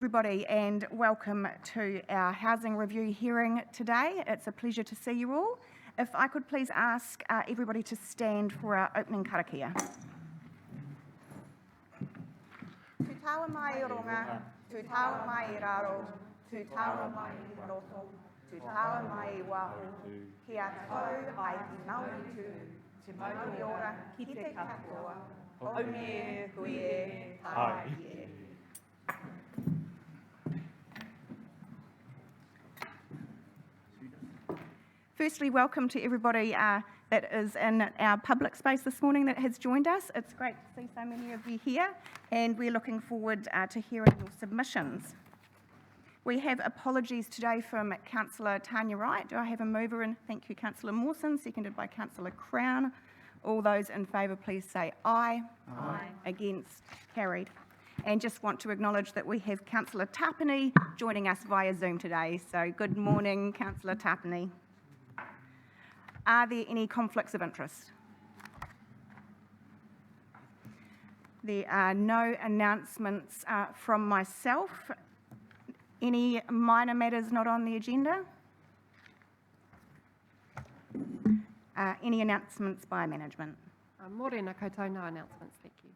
Everybody, and welcome to our housing review hearing today. It's a pleasure to see you all. If I could please ask everybody to stand for our opening karakia. Tu taua mai I runga, tu taua mai I raro, tu taua mai I roto, tu taua mai I waho, kia tau ai I Mauri tū, te mauri ora ki te katoa, o me hui e tai e. Firstly, welcome to everybody that is in our public space this morning that has joined us. It's great to see so many of you here, and we're looking forward to hearing your submissions. We have apologies today from Councillor Tanya Wright. Do I have a mover? And thank you, Councillor Mawson, seconded by Councillor Crown. All those in favour, please say aye. Aye. Against? Carried. And just want to acknowledge that we have Councillor Tapani joining us via Zoom today. So good morning, Councillor Tapani. Are there any conflicts of interest? There are no announcements from myself. Any minor matters not on the agenda? Any announcements by management? Morena koutou, no announcements, thank you.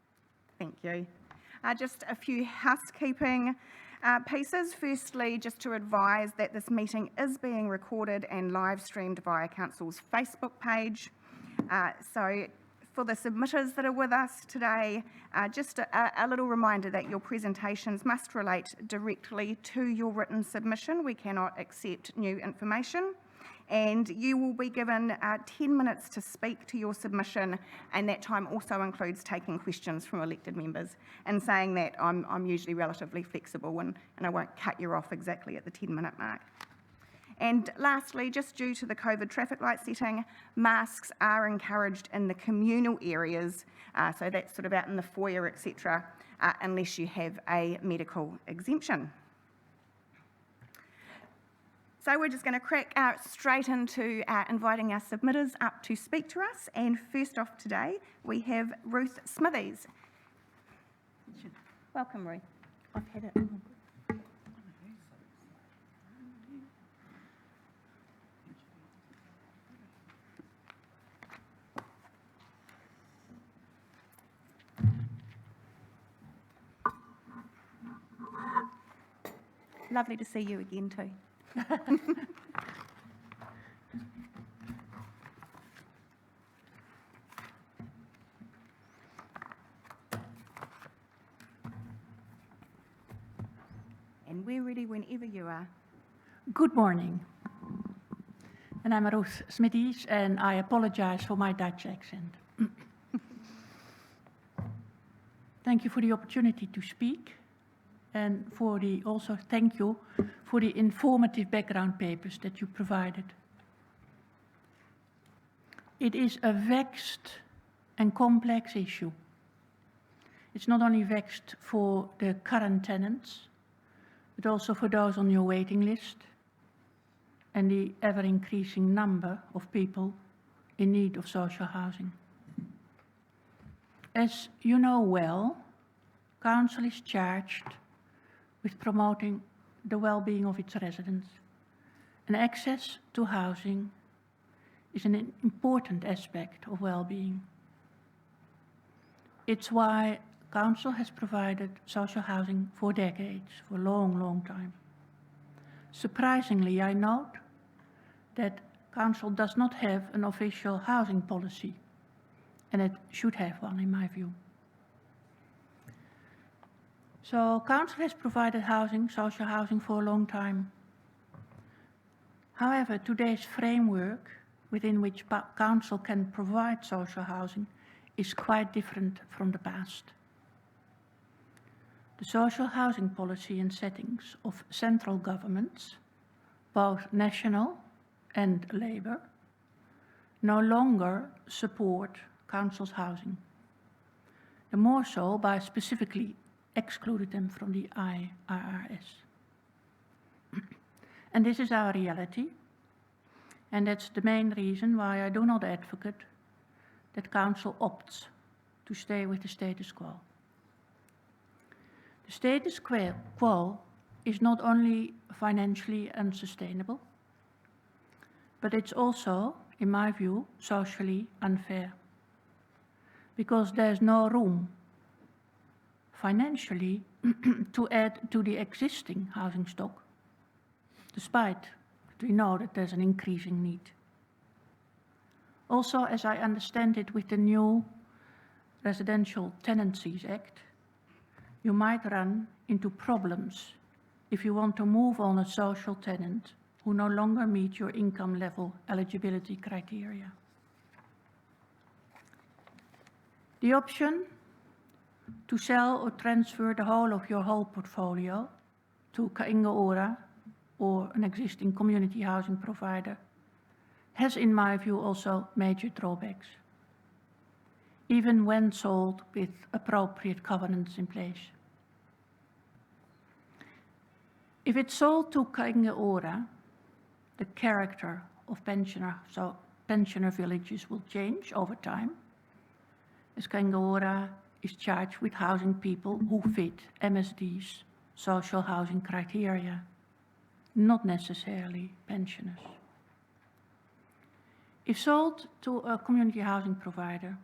Thank you. Just a few housekeeping pieces. Firstly, just to advise that this meeting is being recorded and live streamed via Council's Facebook page. So for the submitters that are with us today, just a little reminder that your presentations must relate directly to your written submission. We cannot accept new information. And you will be given 10 minutes to speak to your submission, and that time also includes taking questions from elected members. And saying that, I'm usually relatively flexible and I won't cut you off exactly at the 10-minute mark. And lastly, just due to the COVID traffic light setting, masks are encouraged in the communal areas, so that's sort of out in the foyer, etc., unless you have a medical exemption. So we're just going to crack straight into inviting our submitters up to speak to us. And first off today, we have Ruth Smithies. Welcome, Ruth. I've had it. Lovely to see you again too. And we're ready whenever you are. Good morning. And I'm Ruth Smithies, and I apologize for my Dutch accent. Thank you for the opportunity to speak, and also thank you for the informative background papers that you provided. It is a vexed and complex issue. It's not only vexed for the current tenants, but also for those on your waiting list and the ever-increasing number of people in need of social housing. As you know well, Council is charged with promoting the well-being of its residents, and access to housing is an important aspect of well-being. It's why Council has provided social housing for decades, for a long, long time. Surprisingly, I note that Council does not have an official housing policy, and it should have one, in my view. So Council has provided housing, social housing, for a long time. However, today's framework within which Council can provide social housing is quite different from the past. The social housing policy and settings of central governments, both national and Labour, no longer support Council's housing. The more so by specifically excluded them from the IRRS. And this is our reality, and that's the main reason why I do not advocate that Council opts to stay with the status quo. The status quo is not only financially unsustainable, but it's also, in my view, socially unfair. Because there's no room financially to add to the existing housing stock, despite that we know that there's an increasing need. Also, as I understand it, with the new Residential Tenancies Act, you might run into problems if you want to move on a social tenant who no longer meet your income level eligibility criteria. The option to sell or transfer the whole of your whole portfolio to Kainga Ora or an existing community housing provider has, in my view, also major drawbacks, even when sold with appropriate covenants in place. If it's sold to Kainga Ora, the character of pensioner villages will change over time, as Kainga Ora is charged with housing people who fit MSD's social housing criteria, not necessarily pensioners. If sold to a community housing provider,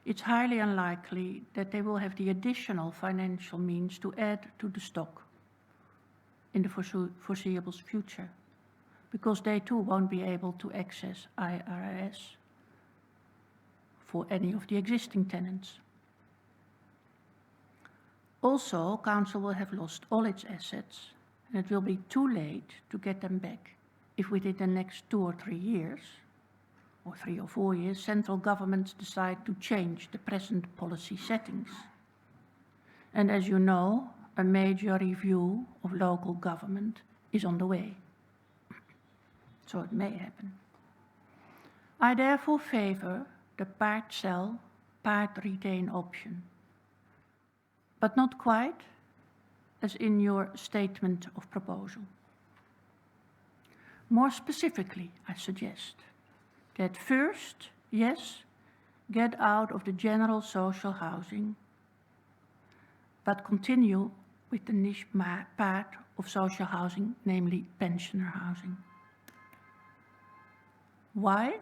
it's highly unlikely that they will have the additional financial means to add to the stock in the foreseeable future, because they too won't be able to access IRS for any of the existing tenants. Also, Council will have lost all its assets, and it will be too late to get them back if within the next 2 or 3 years, or 3 or 4 years, central governments decide to change the present policy settings. And as you know, a major review of local government is on the way. So it may happen. I therefore favor the part sell, part retain option, but not quite as in your statement of proposal. More specifically, I suggest that first, yes, get out of the general social housing, but continue with the niche part of social housing, namely pensioner housing. Why?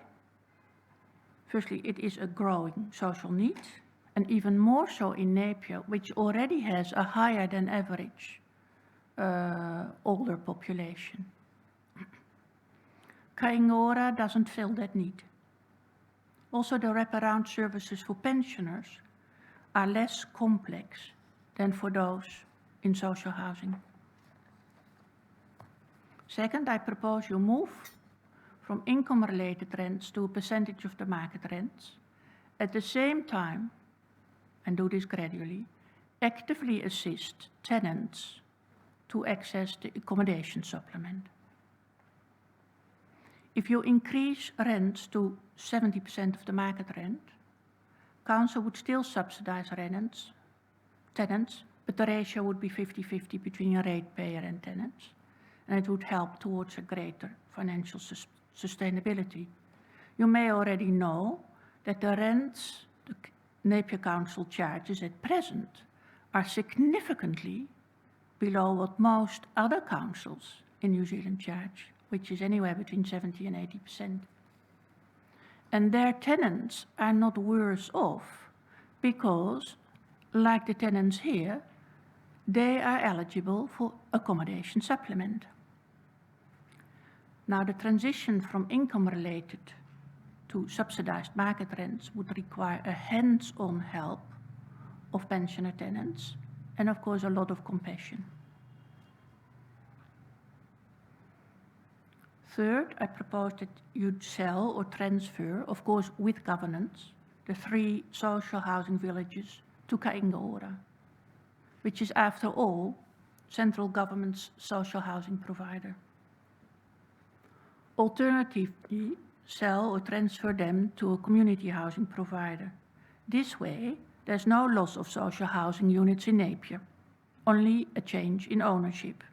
Firstly, it is a growing social need, and even more so in Napier, which already has a higher than average older population. Kainga Ora doesn't fill that need. Also, the wraparound services for pensioners are less complex than for those in social housing. Second, I propose you move from income-related rents to a percentage of the market rents. At the same time, and do this gradually, actively assist tenants to access the accommodation supplement. If you increase rents to 70% of the market rent, Council would still subsidize tenants, but the ratio would be 50-50 between a ratepayer and tenants, and it would help towards a greater financial sustainability. You may already know that the rents the Napier Council charges at present are significantly below what most other councils in New Zealand charge, which is anywhere between 70 and 80%. And their tenants are not worse off because, like the tenants here, they are eligible for accommodation supplement. Now, the transition from income-related to subsidized market rents would require a hands-on help of pensioner tenants and, of course, a lot of compassion. Third, I propose that you'd sell or transfer, of course with governance, the 3 social housing villages to Kainga Ora, which is, after all, central government's social housing provider. Alternatively, sell or transfer them to a community housing provider. This way, there's no loss of social housing units in Napier, only a change in ownership.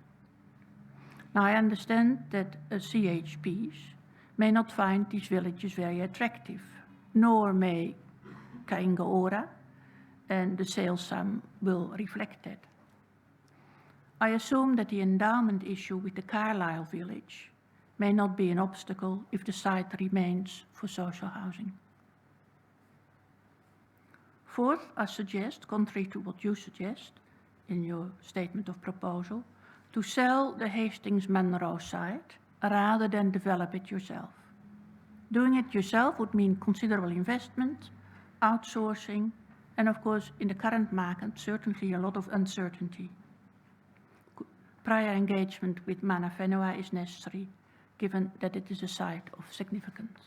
Now, I understand that CHPs may not find these villages very attractive, nor may Kainga Ora, and the sales sum will reflect that. I assume that the endowment issue with the Carlisle village may not be an obstacle if the site remains for social housing. Fourth, I suggest, contrary to what you suggest in your statement of proposal, to sell the Hastings Munro site rather than develop it yourself. Doing it yourself would mean considerable investment, outsourcing, and of course, in the current market, certainly a lot of uncertainty. Prior engagement with Mana Whenua is necessary, given that it is a site of significance.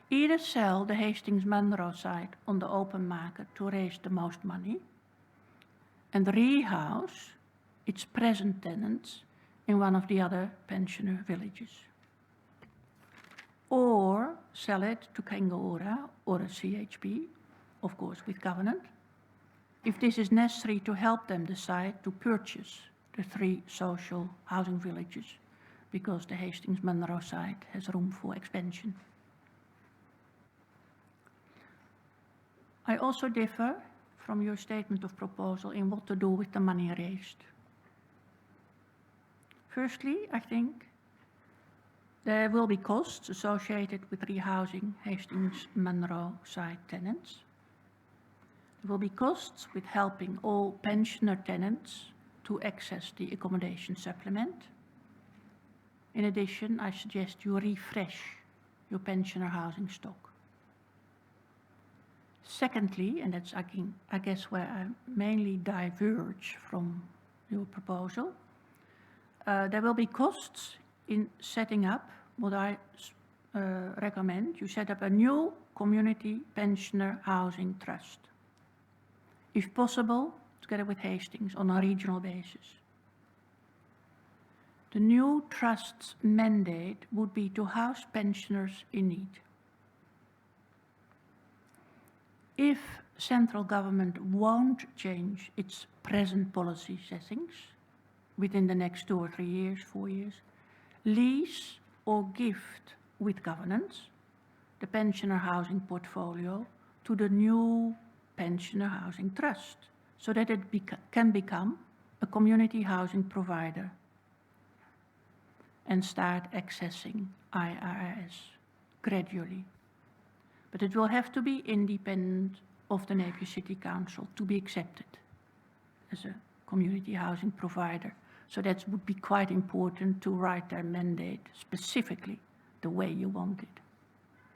Either sell the Hastings Munro site on the open market to raise the most money and rehouse its present tenants in one of the other pensioner villages. Or sell it to Kangaroora or a CHP, of course with covenant, if this is necessary to help them decide to purchase the 3 social housing villages, because the Hastings Munro site has room for expansion. I also differ from your statement of proposal in what to do with the money raised. Firstly, I think there will be costs associated with rehousing Hastings Munro site tenants. There will be costs with helping all pensioner tenants to access the accommodation supplement. In addition, I suggest you refresh your pensioner housing stock. Secondly, and that's I guess where I mainly diverge from your proposal, there will be costs in setting up what I recommend. You set up a new community pensioner housing trust, if possible, together with Hastings on a regional basis. The new trust's mandate would be to house pensioners in need. If central government won't change its present policy settings within the next 2 or 3 years, 4 years, lease or gift with governance the pensioner housing portfolio to the new pensioner housing trust, so that it can become a community housing provider and start accessing IRRS gradually. But it will have to be independent of the Napier City Council to be accepted as a community housing provider. So that would be quite important to write their mandate specifically the way you want it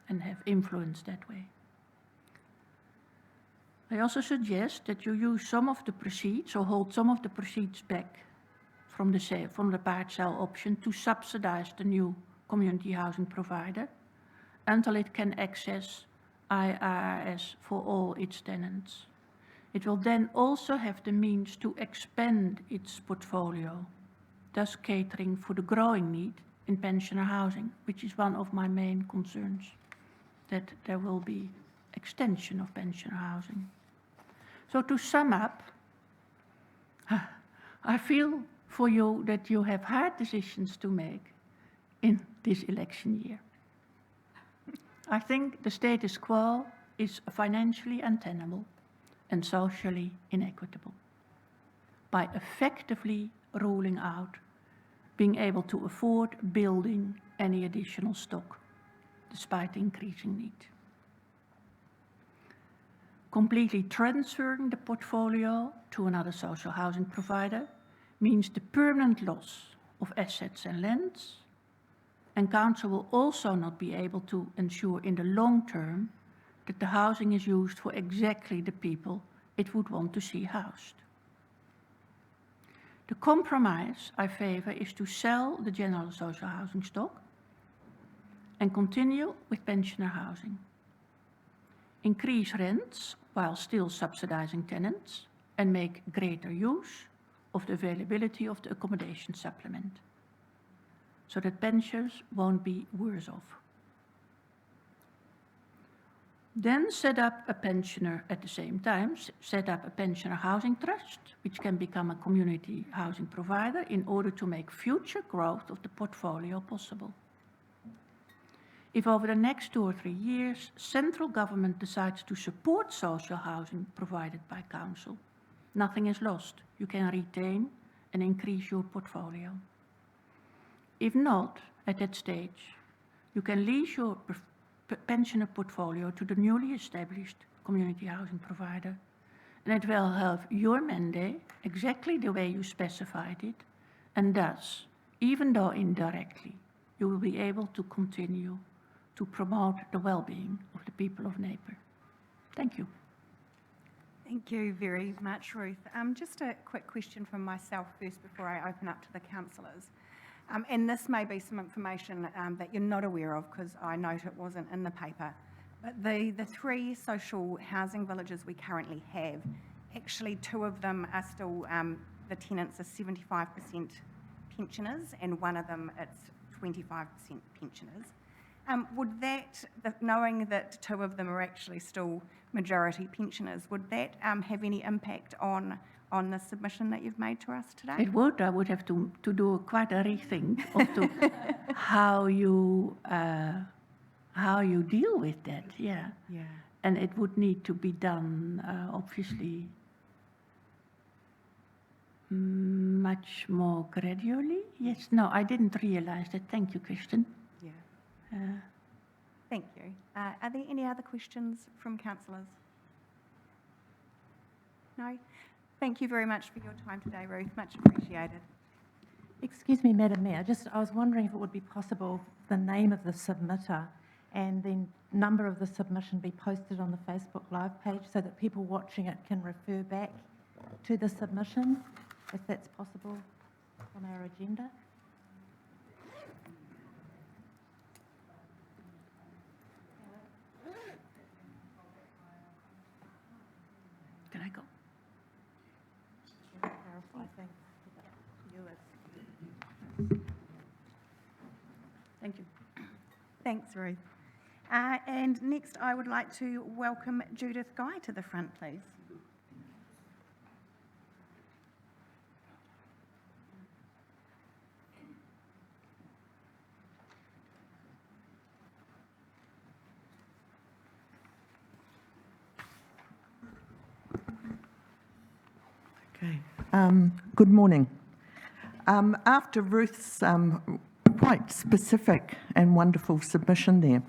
and have influence that way. I also suggest that you use some of the proceeds or hold some of the proceeds back from the part sale option to subsidize the new community housing provider until it can access IRRS for all its tenants. It will then also have the means to expand its portfolio, thus catering for the growing need in pensioner housing, which is one of my main concerns, that there will be extension of pensioner housing. So to sum up, I feel for you that you have hard decisions to make in this election year. I think the status quo is financially untenable and socially inequitable. By effectively ruling out being able to afford building any additional stock despite increasing need. Completely transferring the portfolio to another social housing provider means the permanent loss of assets and lands, and Council will also not be able to ensure in the long term that the housing is used for exactly the people it would want to see housed. The compromise I favor is to sell the general social housing stock and continue with pensioner housing. Increase rents while still subsidizing tenants and make greater use of the availability of the accommodation supplement, so that pensioners won't be worse off. Then set up a pensioner at the same time, set up a pensioner housing trust, which can become a community housing provider in order to make future growth of the portfolio possible. If over the next 2 or 3 years, central government decides to support social housing provided by Council, nothing is lost. You can retain and increase your portfolio. If not, at that stage, you can lease your pensioner portfolio to the newly established community housing provider, and it will have your mandate exactly the way you specified it, and thus, even though indirectly, you will be able to continue to promote the well-being of the people of Napier. Thank you. Thank you very much, Ruth. Just a quick question from myself first before I open up to the councillors. And this may be some information that you're not aware of, because I note it wasn't in the paper. But the 3 social housing villages we currently have, actually 2 of them are still, the tenants are 75% pensioners, and one of them it's 25% pensioners. Would that, knowing that 2 of them are actually still majority pensioners, would that have any impact on the submission that you've made to us today? It would. I would have to do quite a rethink of how you deal with that. Yeah. Yeah. And it would need to be done, obviously, much more gradually. Yes. No, I didn't realize that. Thank you, Kristen. Yeah. Thank you. Are there any other questions from councillors? No? Thank you very much for your time today, Ruth. Much appreciated. Excuse me, Madam Mayor, I was wondering if it would be possible the name of the submitter and the number of the submission be posted on the Facebook Live page so that people watching it can refer back to the submission, if that's possible on our agenda. Can I go? Clarify things. Thank you. Thanks, Ruth. And next, I would like to welcome Judith Guy to the front, please. Okay. Good morning. After Ruth's quite specific and wonderful submission there,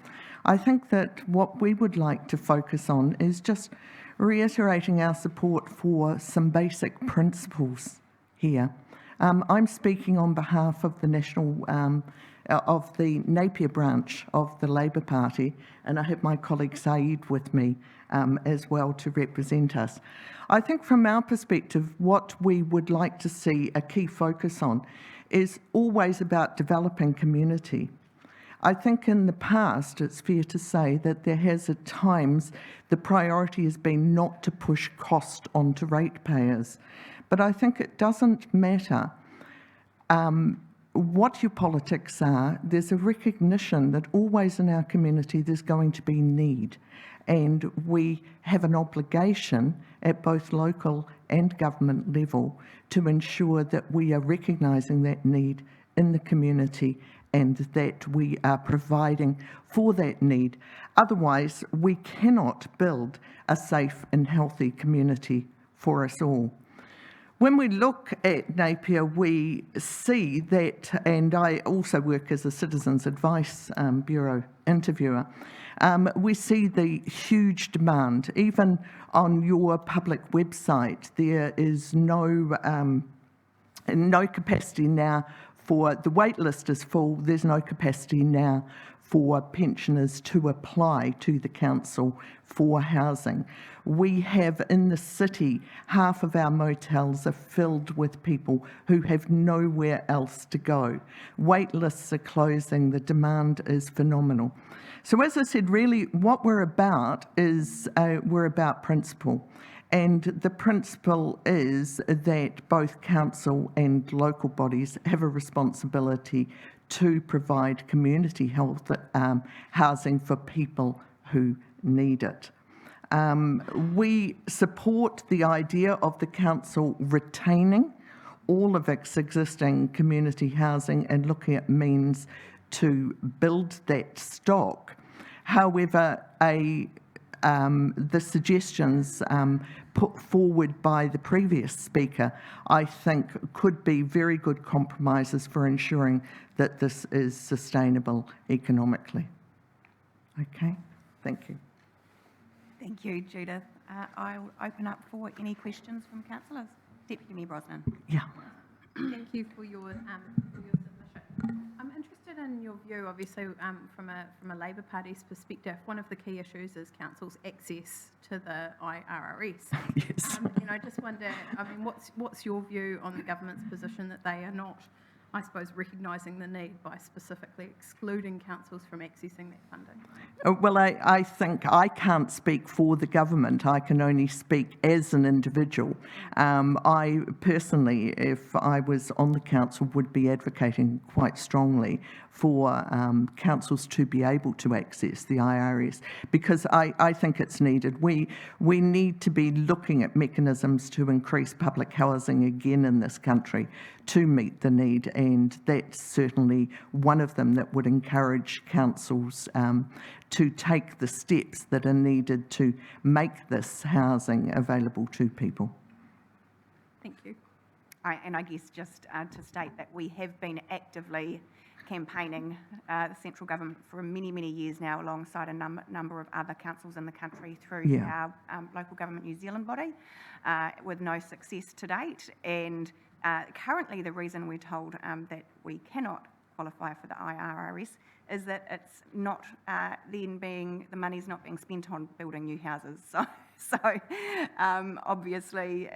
I think that what we would like to focus on is just reiterating our support for some basic principles here. I'm speaking on behalf of the of the Napier branch of the Labour Party, and I have my colleague Saeed with me as well to represent us. I think from our perspective, what we would like to see a key focus on is always about developing community. I think in the past, it's fair to say that there has at times the priority has been not to push cost onto ratepayers. But I think it doesn't matter what your politics are, there's a recognition that always in our community there's going to be need. And we have an obligation at both local and government level to ensure that we are recognising that need in the community and that we are providing for that need. Otherwise, we cannot build a safe and healthy community for us all. When we look at Napier, we see that, and I also work as a Citizens Advice Bureau interviewer, we see the huge demand. Even on your public website, there is no capacity now for, the wait list is full, there's no capacity now for pensioners to apply to the council for housing. We have in the city, half of our motels are filled with people who have nowhere else to go. Wait lists are closing, the demand is phenomenal. So as I said, really what we're about is we're about principle. And the principle is that both council and local bodies have a responsibility to provide community health housing for people who need it. We support the idea of the council retaining all of its existing community housing and looking at means to build that stock. However, the suggestions put forward by the previous speaker, I think, could be very good compromises for ensuring that this is sustainable economically. Okay, thank you. Thank you, Judith. I'll open up for any questions from councillors. Deputy Mayor Brosnan. Yeah. Thank you for your submission. I'm interested in your view, obviously, from a Labor Party's perspective. One of the key issues is council's access to the IRRS. Yes. And I just wonder, I mean, what's your view on the government's position that they are not, I suppose, recognising the need by specifically excluding councils from accessing that funding? Well, I think I can't speak for the government. I can only speak as an individual. I personally, if I was on the council, would be advocating quite strongly for councils to be able to access the IRS, because I think it's needed. We need to be looking at mechanisms to increase public housing again in this country to meet the need, and that's certainly one of them that would encourage councils to take the steps that are needed to make this housing available to people. Thank you. And I guess just to state that we have been actively campaigning the central government for many, many years now, alongside a number of other councils in the country through Yeah. our Local Government New Zealand body, with no success to date. And currently the reason we're told that we cannot qualify for the IRRS is that it's not the money's not being spent on building new houses. So obviously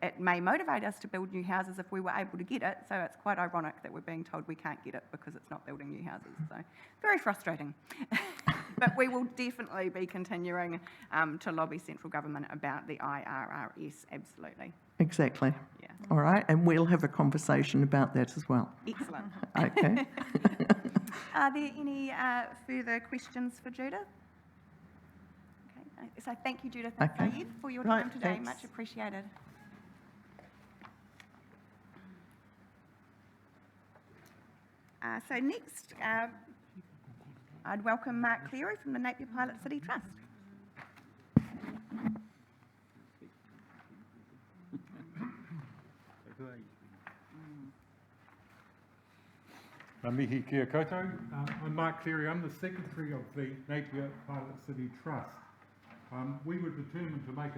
it may motivate us to build new houses if we were able to get it. So it's quite ironic that we're being told we can't get it because it's not building new houses. So very frustrating. But we will definitely be continuing to lobby central government about the IRRS, absolutely. Exactly. Yeah. All right, and we'll have a conversation about that as well. Excellent. Okay. Are there any further questions for Judith? Okay, so thank you, Judith and Okay. Saeed, for your Right, time today. thanks. Much appreciated. So next, I'd welcome Mark Cleary from the Napier Pilot City Trust. Ngā mihi kia koutou. I'm Mark Cleary. I'm the Secretary of the Napier Pilot City Trust. We were determined to make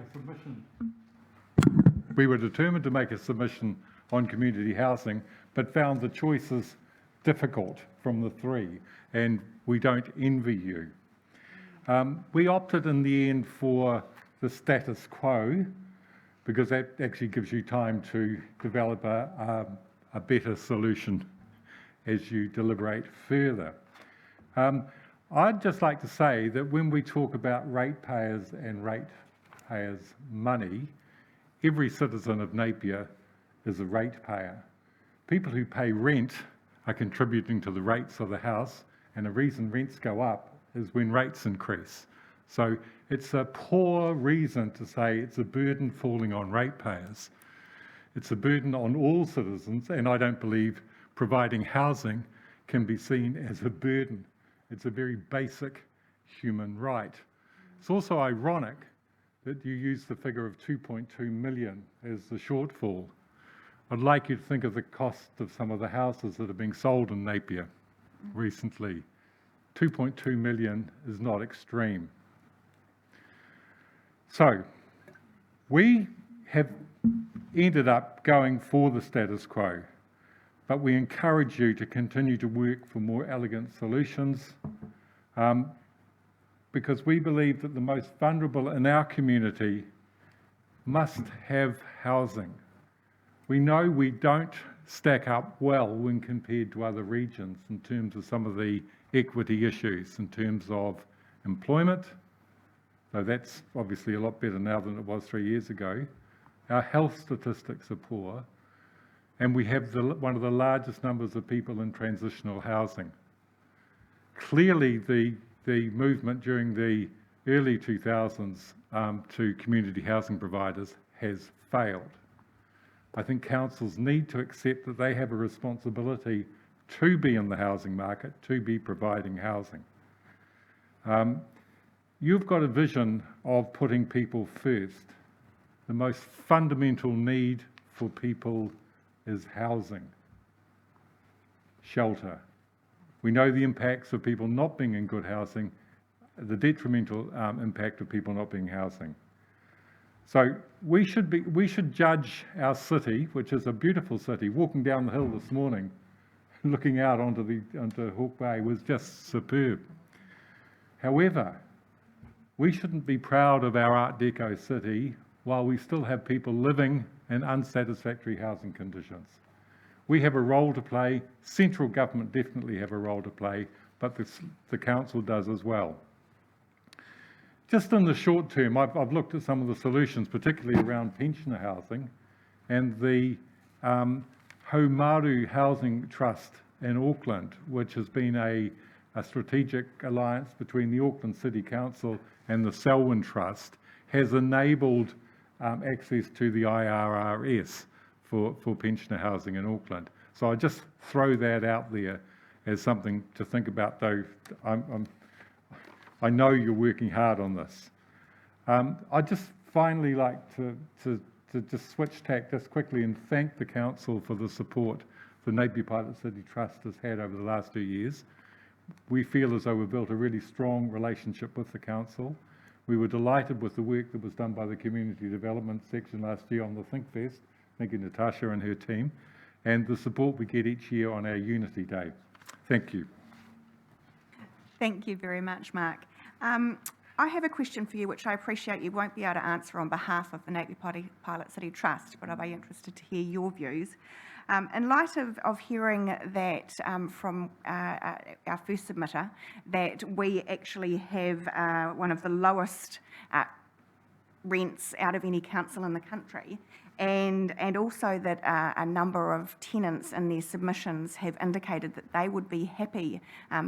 a submission on community housing, but found the choices difficult from the three, and we don't envy you. We opted in the end for the status quo, because that actually gives you time to develop a better solution as you deliberate further. I'd just like to say that when we talk about ratepayers and ratepayers' money, every citizen of Napier is a ratepayer. People who pay rent are contributing to the rates of the house, and the reason rents go up is when rates increase. So it's a poor reason to say it's a burden falling on ratepayers. It's a burden on all citizens, and I don't believe providing housing can be seen as a burden. It's a very basic human right. It's also ironic that you use the figure of 2.2 million as the shortfall. I'd like you to think of the cost of some of the houses that are being sold in Napier recently. 2.2 million is not extreme. So we have ended up going for the status quo, but we encourage you to continue to work for more elegant solutions, because we believe that the most vulnerable in our community must have housing. We know we don't stack up well when compared to other regions in terms of some of the equity issues, in terms of employment, though that's obviously a lot better now than it was 3 years ago. Our health statistics are poor, and we have one of the largest numbers of people in transitional housing. Clearly, the movement during the early 2000s to community housing providers has failed. I think councils need to accept that they have a responsibility to be in the housing market, to be providing housing. you've got a vision of putting people first. The most fundamental need for people is housing, shelter. We know the impacts of people not being in good housing, the detrimental impact of people not being housing. So we should judge our city, which is a beautiful city. Walking down the hill this morning, looking out onto Hawke Bay was just superb. However, we shouldn't be proud of our Art Deco city while we still have people living in unsatisfactory housing conditions. We have a role to play. Central government definitely have a role to play, but the council does as well. Just in the short term, I've looked at some of the solutions, particularly around pensioner housing, and the Haumaru Housing Trust in Auckland, which has been a strategic alliance between the Auckland City Council and the Selwyn Trust, has enabled access to the IRRS for pensioner housing in Auckland. So I just throw that out there as something to think about, though I know you're working hard on this. I'd just finally like to just switch tack just quickly and thank the council for the support the Napier Pilot City Trust has had over the last 2 years. We feel as though we've built a really strong relationship with the council. We were delighted with the work that was done by the community development section last year on the ThinkFest. Thank you, Natasha and her team, and the support we get each year on our Unity Day. Thank you. Thank you very much, Mark. I have a question for you, which I appreciate you won't be able to answer on behalf of the Napier Pilot City Trust, but I'd be interested to hear your views. In light of hearing that from our first submitter, that we actually have one of the lowest rents out of any council in the country, and also that a number of tenants in their submissions have indicated that they would be happy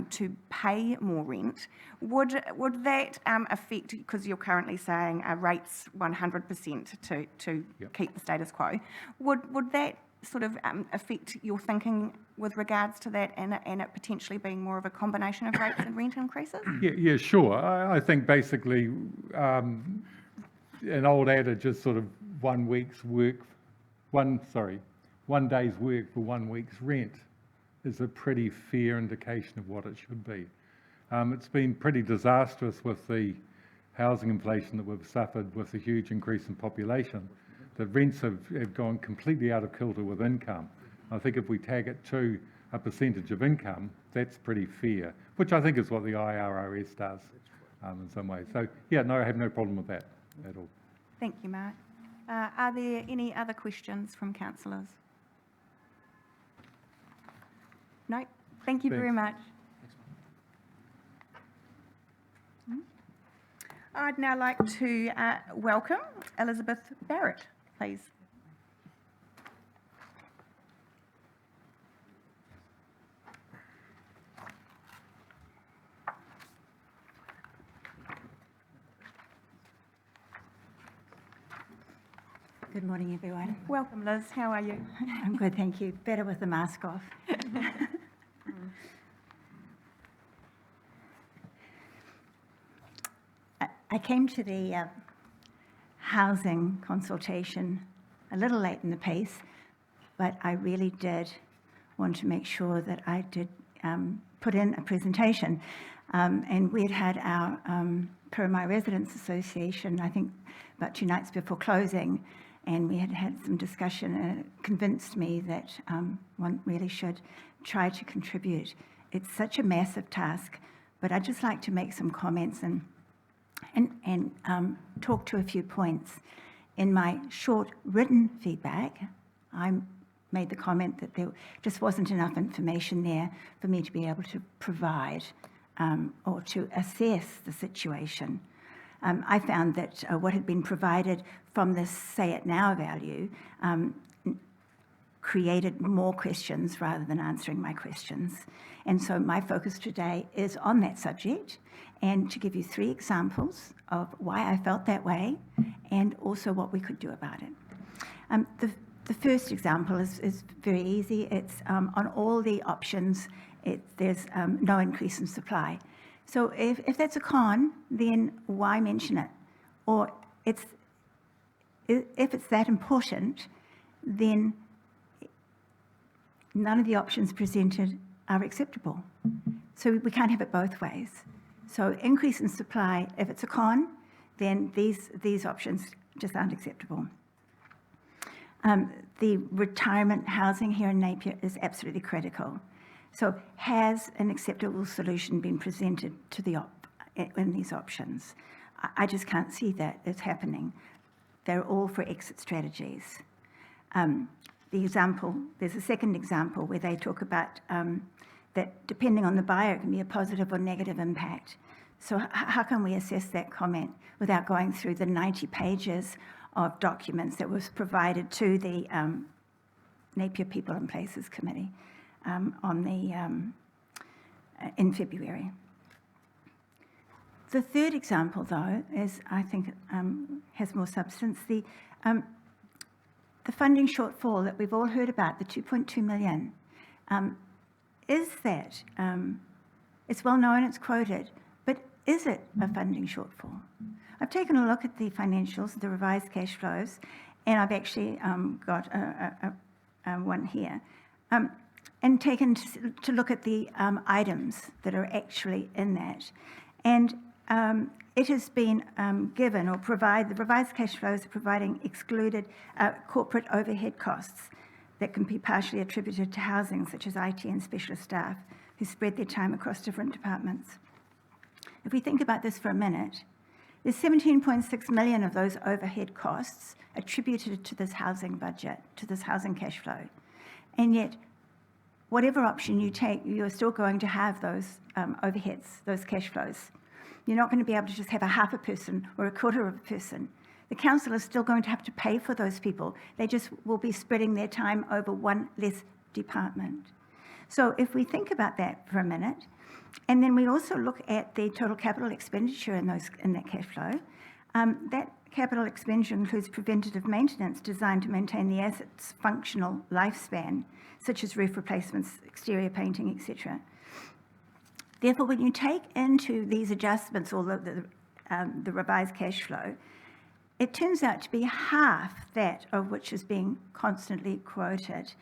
to pay more rent. Would that affect, because you're currently saying rates 100% to Yep. keep the status quo, would that sort of affect your thinking with regards to that, and it potentially being more of a combination of rates and rent increases? Yeah, sure. I think basically an old adage is sort of 1 day's work for 1 week's rent is a pretty fair indication of what it should be. It's been pretty disastrous with the housing inflation that we've suffered with the huge increase in population. The rents have gone completely out of kilter with income. I think if we tag it to a percentage of income, that's pretty fair, which I think is what the IRRS does in some ways. So, yeah, no, I have no problem with that at all. Thank you, Mark. Are there any other questions from councillors? No? Thank you very much. I'd now like to welcome Elizabeth Barrett, please. Good morning, everyone. Welcome, Liz. How are you? I'm good, thank you. Better with the mask off. I came to the housing consultation a little late in the piece, but I really did want to make sure that I did put in a presentation. And we'd had our Purumae Residents Association, I think, about 2 nights before closing, and we had had some discussion, and it convinced me that one really should try to contribute. It's such a massive task, but I'd just like to make some comments and talk to a few points. In my short written feedback, I made the comment that there just wasn't enough information there for me to be able to provide or to assess the situation. I found that what had been provided from the Say It Now value created more questions rather than answering my questions. And so my focus today is on that subject, and to give you 3 examples of why I felt that way and also what we could do about it. The first example is very easy. It's on all the options, there's no increase in supply. So if that's a con, then why mention it? Or if it's that important, then none of the options presented are acceptable. So we can't have it both ways. So increase in supply, if it's a con, then these options just aren't acceptable. The retirement housing here in Napier is absolutely critical. So has an acceptable solution been presented to in these options? I just can't see that it's happening. They're all for exit strategies. There's a second example where they talk about that depending on the buyer, it can be a positive or negative impact. So how can we assess that comment without going through the 90 pages of documents that was provided to the Napier People and Places Committee in February? The third example, though, is, I think, has more substance. The funding shortfall that we've all heard about, the 2.2 million, is that, it's well known, it's quoted, but is it a funding shortfall? I've taken a look at the financials, the revised cash flows, and I've actually got one here, and taken to look at the items that are actually in that. And it has been given or the revised cash flows are providing excluded corporate overhead costs that can be partially attributed to housing, such as IT and specialist staff who spread their time across different departments. If we think about this for a minute, there's 17.6 million of those overhead costs attributed to this housing budget, to this housing cash flow. And yet, whatever option you take, you're still going to have those overheads, those cash flows. You're not going to be able to just have a half a person or a quarter of a person. The council is still going to have to pay for those people. They just will be spreading their time over one less department. So if we think about that for a minute, and then we also look at the total capital expenditure in that cash flow, that capital expenditure includes preventative maintenance designed to maintain the asset's functional lifespan, such as roof replacements, exterior painting, etc. Therefore, when you take into these adjustments or the revised cash flow, it turns out to be half that of which is being constantly quoted.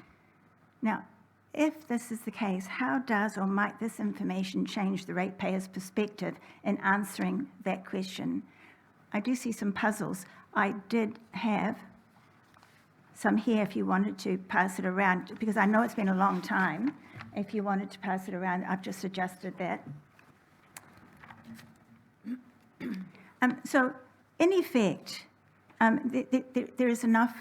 Now, if this is the case, how does or might this information change the ratepayer's perspective in answering that question? I do see some puzzles. I did have some here if you wanted to pass it around, because I know it's been a long time. If you wanted to pass it around, I've just adjusted that. So, in effect, there is enough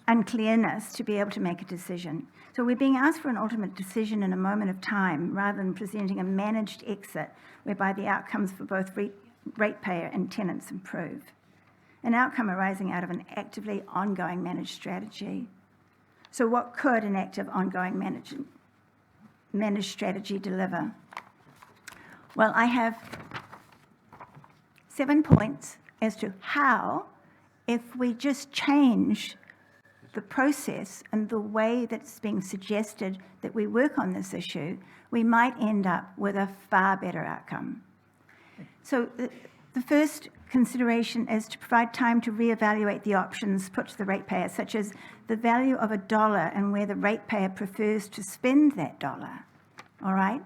unclearness to be able to make a decision. So we're being asked for an ultimate decision in a moment of time rather than presenting a managed exit whereby the outcomes for both ratepayer and tenants improve. An outcome arising out of an actively ongoing managed strategy. So what could an active ongoing managed strategy deliver? Well, I have 7 points as to how, if we just change the process and the way that's being suggested that we work on this issue, we might end up with a far better outcome. So the first consideration is to provide time to reevaluate the options put to the ratepayer, such as the value of $1 and where the ratepayer prefers to spend that dollar. All right?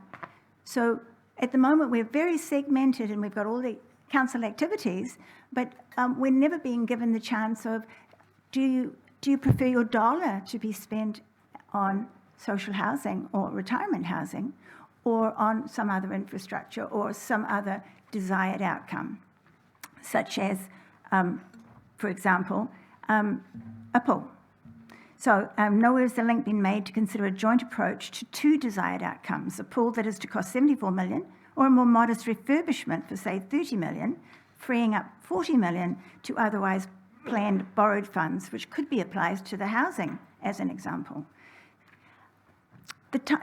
So at the moment, we're very segmented and we've got all the council activities, but we're never being given the chance of, do you prefer your dollar to be spent on social housing or retirement housing or on some other infrastructure or some other desired outcome, such as, for example, a pool. So nowhere has the link been made to consider a joint approach to two desired outcomes, a pool that is to cost 74 million or a more modest refurbishment for, say, 30 million, freeing up 40 million to otherwise planned borrowed funds, which could be applied to the housing, as an example.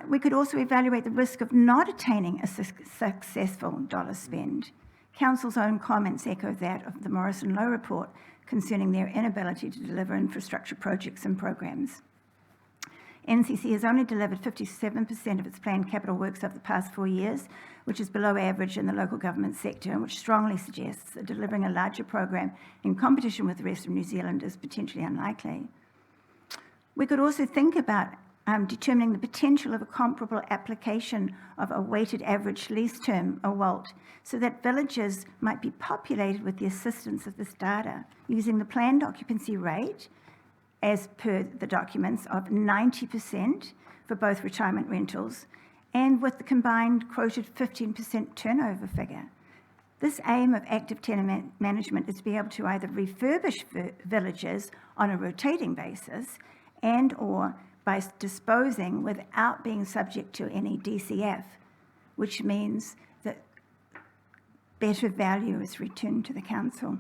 We could also evaluate the risk of not attaining a successful dollar spend. Council's own comments echo that of the Morrison Lowe report concerning their inability to deliver infrastructure projects and programs. NCC has only delivered 57% of its planned capital works over the past 4 years, which is below average in the local government sector, and which strongly suggests that delivering a larger program in competition with the rest of New Zealand is potentially unlikely. We could also think about determining the potential of a comparable application of a weighted average lease term, a WALT, so that villages might be populated with the assistance of this data, using the planned occupancy rate, as per the documents, of 90% for both retirement rentals, and with the combined quoted 15% turnover figure. This aim of active tenant management is to be able to either refurbish villages on a rotating basis and/or by disposing without being subject to any DCF, which means that better value is returned to the council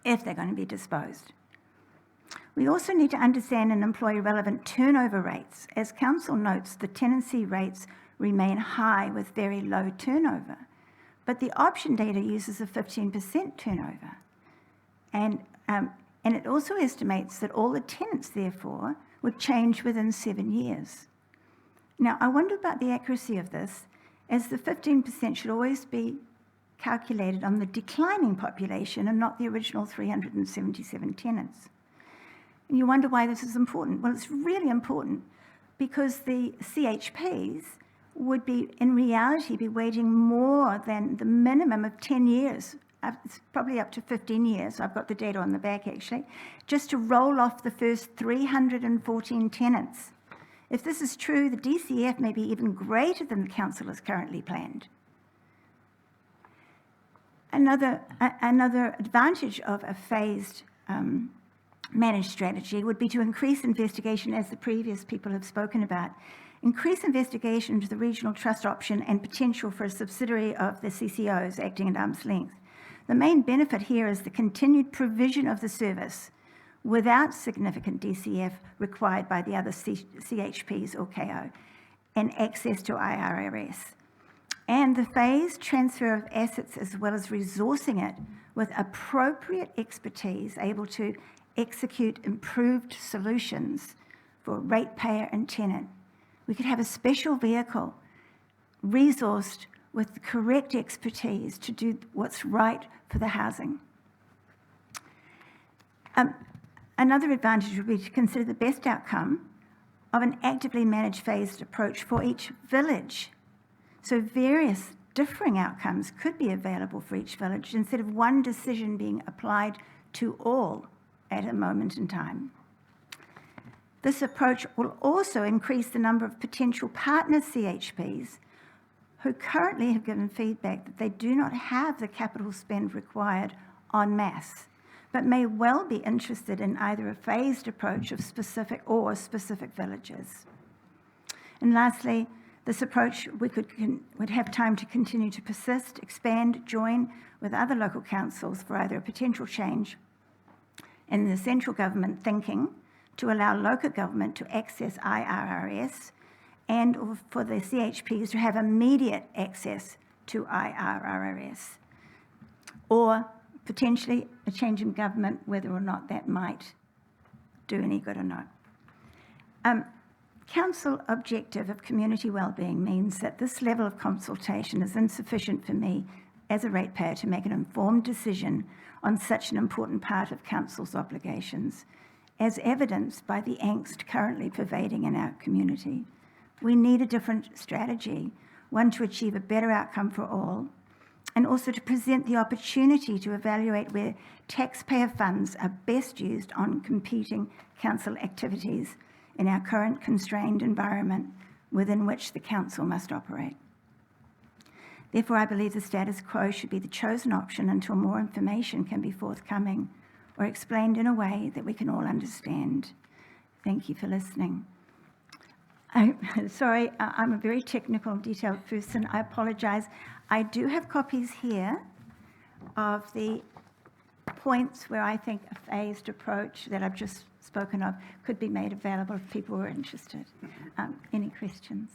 if they're going to be disposed. We also need to understand and employ relevant turnover rates. As council notes, the tenancy rates remain high with very low turnover, but the option data uses a 15% turnover. And it also estimates that all the tenants, therefore, would change within 7 years. Now, I wonder about the accuracy of this, as the 15% should always be calculated on the declining population and not the original 377 tenants. And you wonder why this is important. Well, it's really important because the CHPs would be, in reality, be waiting more than the minimum of 10 years. It's probably up to 15 years, I've got the data on the back actually, just to roll off the first 314 tenants. If this is true, the DCF may be even greater than the council has currently planned. Another advantage of a phased managed strategy would be to increase investigation, as the previous people have spoken about. Increase investigation into the regional trust option and potential for a subsidiary of the CCOs acting at arm's length. The main benefit here is the continued provision of the service without significant DCF required by the other CHPs or KO, and access to IRRS. And the phased transfer of assets, as well as resourcing it with appropriate expertise able to execute improved solutions for ratepayer and tenant. We could have a special vehicle resourced with the correct expertise to do what's right for the housing. Another advantage would be to consider the best outcome of an actively managed phased approach for each village. So various differing outcomes could be available for each village instead of one decision being applied to all at a moment in time. This approach will also increase the number of potential partner CHPs who currently have given feedback that they do not have the capital spend required en masse, but may well be interested in either a phased approach of specific villages. And lastly, this approach would have time to continue to persist, expand, join with other local councils for either a potential change in the central government thinking to allow local government to access IRRS, and for the CHPs to have immediate access to IRRS, or potentially a change in government, whether or not that might do any good or not. Council objective of community wellbeing means that this level of consultation is insufficient for me as a ratepayer to make an informed decision on such an important part of council's obligations, as evidenced by the angst currently pervading in our community. We need a different strategy, one to achieve a better outcome for all, and also to present the opportunity to evaluate where taxpayer funds are best used on competing council activities in our current constrained environment within which the council must operate. Therefore, I believe the status quo should be the chosen option until more information can be forthcoming or explained in a way that we can all understand. Thank you for listening. Sorry, I'm a very technical, detailed person. I apologise. I do have copies here of the points where I think a phased approach that I've just spoken of could be made available if people were interested. Any questions?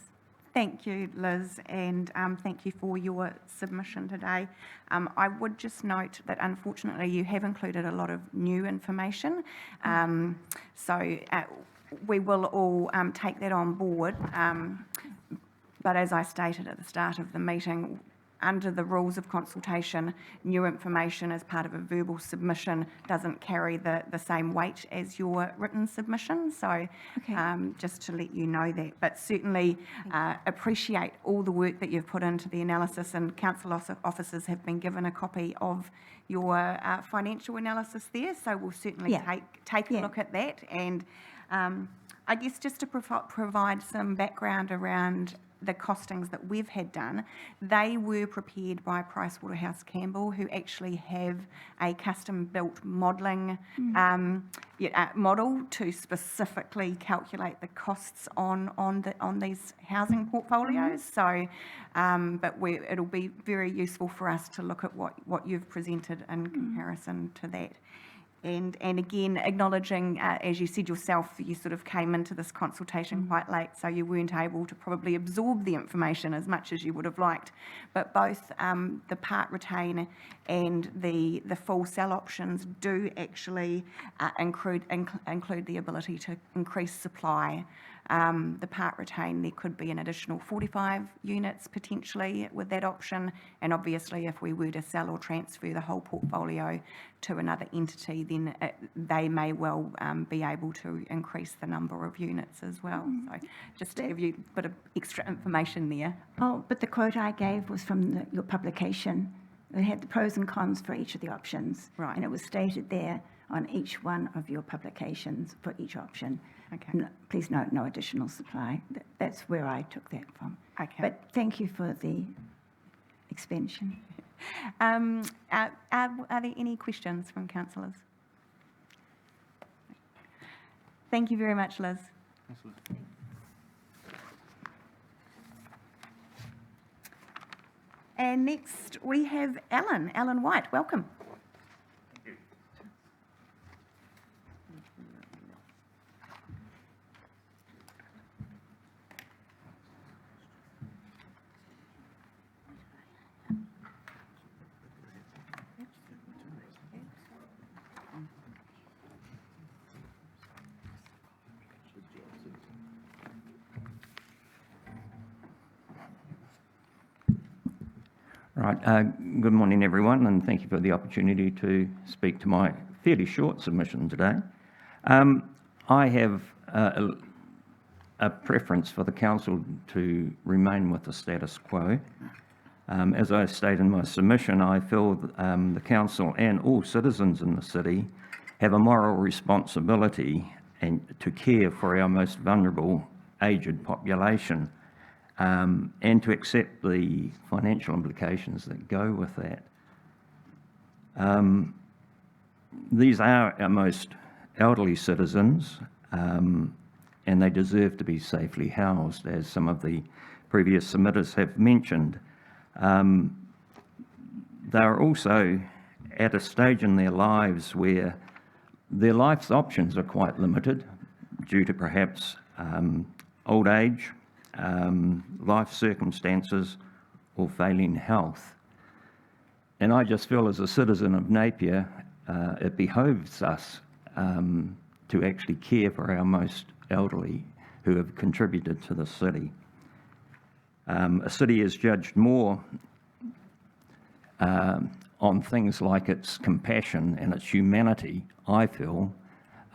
Thank you, Liz, and thank you for your submission today. I would just note that unfortunately you have included a lot of new information. So we will all take that on board. But as I stated at the start of the meeting, under the rules of consultation, new information as part of a verbal submission doesn't carry the same weight as your written submission. So just to let you know that. But certainly appreciate all the work that you've put into the analysis, and council officers have been given a copy of your financial analysis there. So we'll certainly take a look at that. And I guess just to provide some background around the costings that we've had done, they were prepared by PricewaterhouseCoopers, who actually have a custom-built modelling model to specifically calculate the costs on these housing portfolios. So, but it'll be very useful for us to look at what you've presented in comparison to that. And again, acknowledging, as you said yourself, you sort of came into this consultation quite late, so you weren't able to probably absorb the information as much as you would have liked. But both the part retain and the full sell options do actually include the ability to increase supply. The part retain, there could be an additional 45 units potentially with that option, and obviously if we were to sell or transfer the whole portfolio to another entity, then they may well be able to increase the number of units as well. So just to give you a bit of extra information there. Oh, but the quote I gave was from your publication. It had the pros and cons for each of the options. Right. And it was stated there on each one of your publications for each option. Okay. Please note, no additional supply. That's where I took that from. Okay. But thank you for the expansion. Are there any questions from councillors? Thank you very much, Liz. And next we have Alan White. Welcome. Right. Good morning, everyone, and thank you for the opportunity to speak to my fairly short submission today. I have a preference for the council to remain with the status quo. As I state in my submission, I feel the council and all citizens in the city have a moral responsibility to care for our most vulnerable aged population, and to accept the financial implications that go with that. These are our most elderly citizens, and they deserve to be safely housed, as some of the previous submitters have mentioned. They're also at a stage in their lives where their life's options are quite limited due to perhaps old age, life circumstances, or failing health. And I just feel, as a citizen of Napier, it behoves us to actually care for our most elderly who have contributed to the city. A city is judged more on things like its compassion and its humanity, I feel,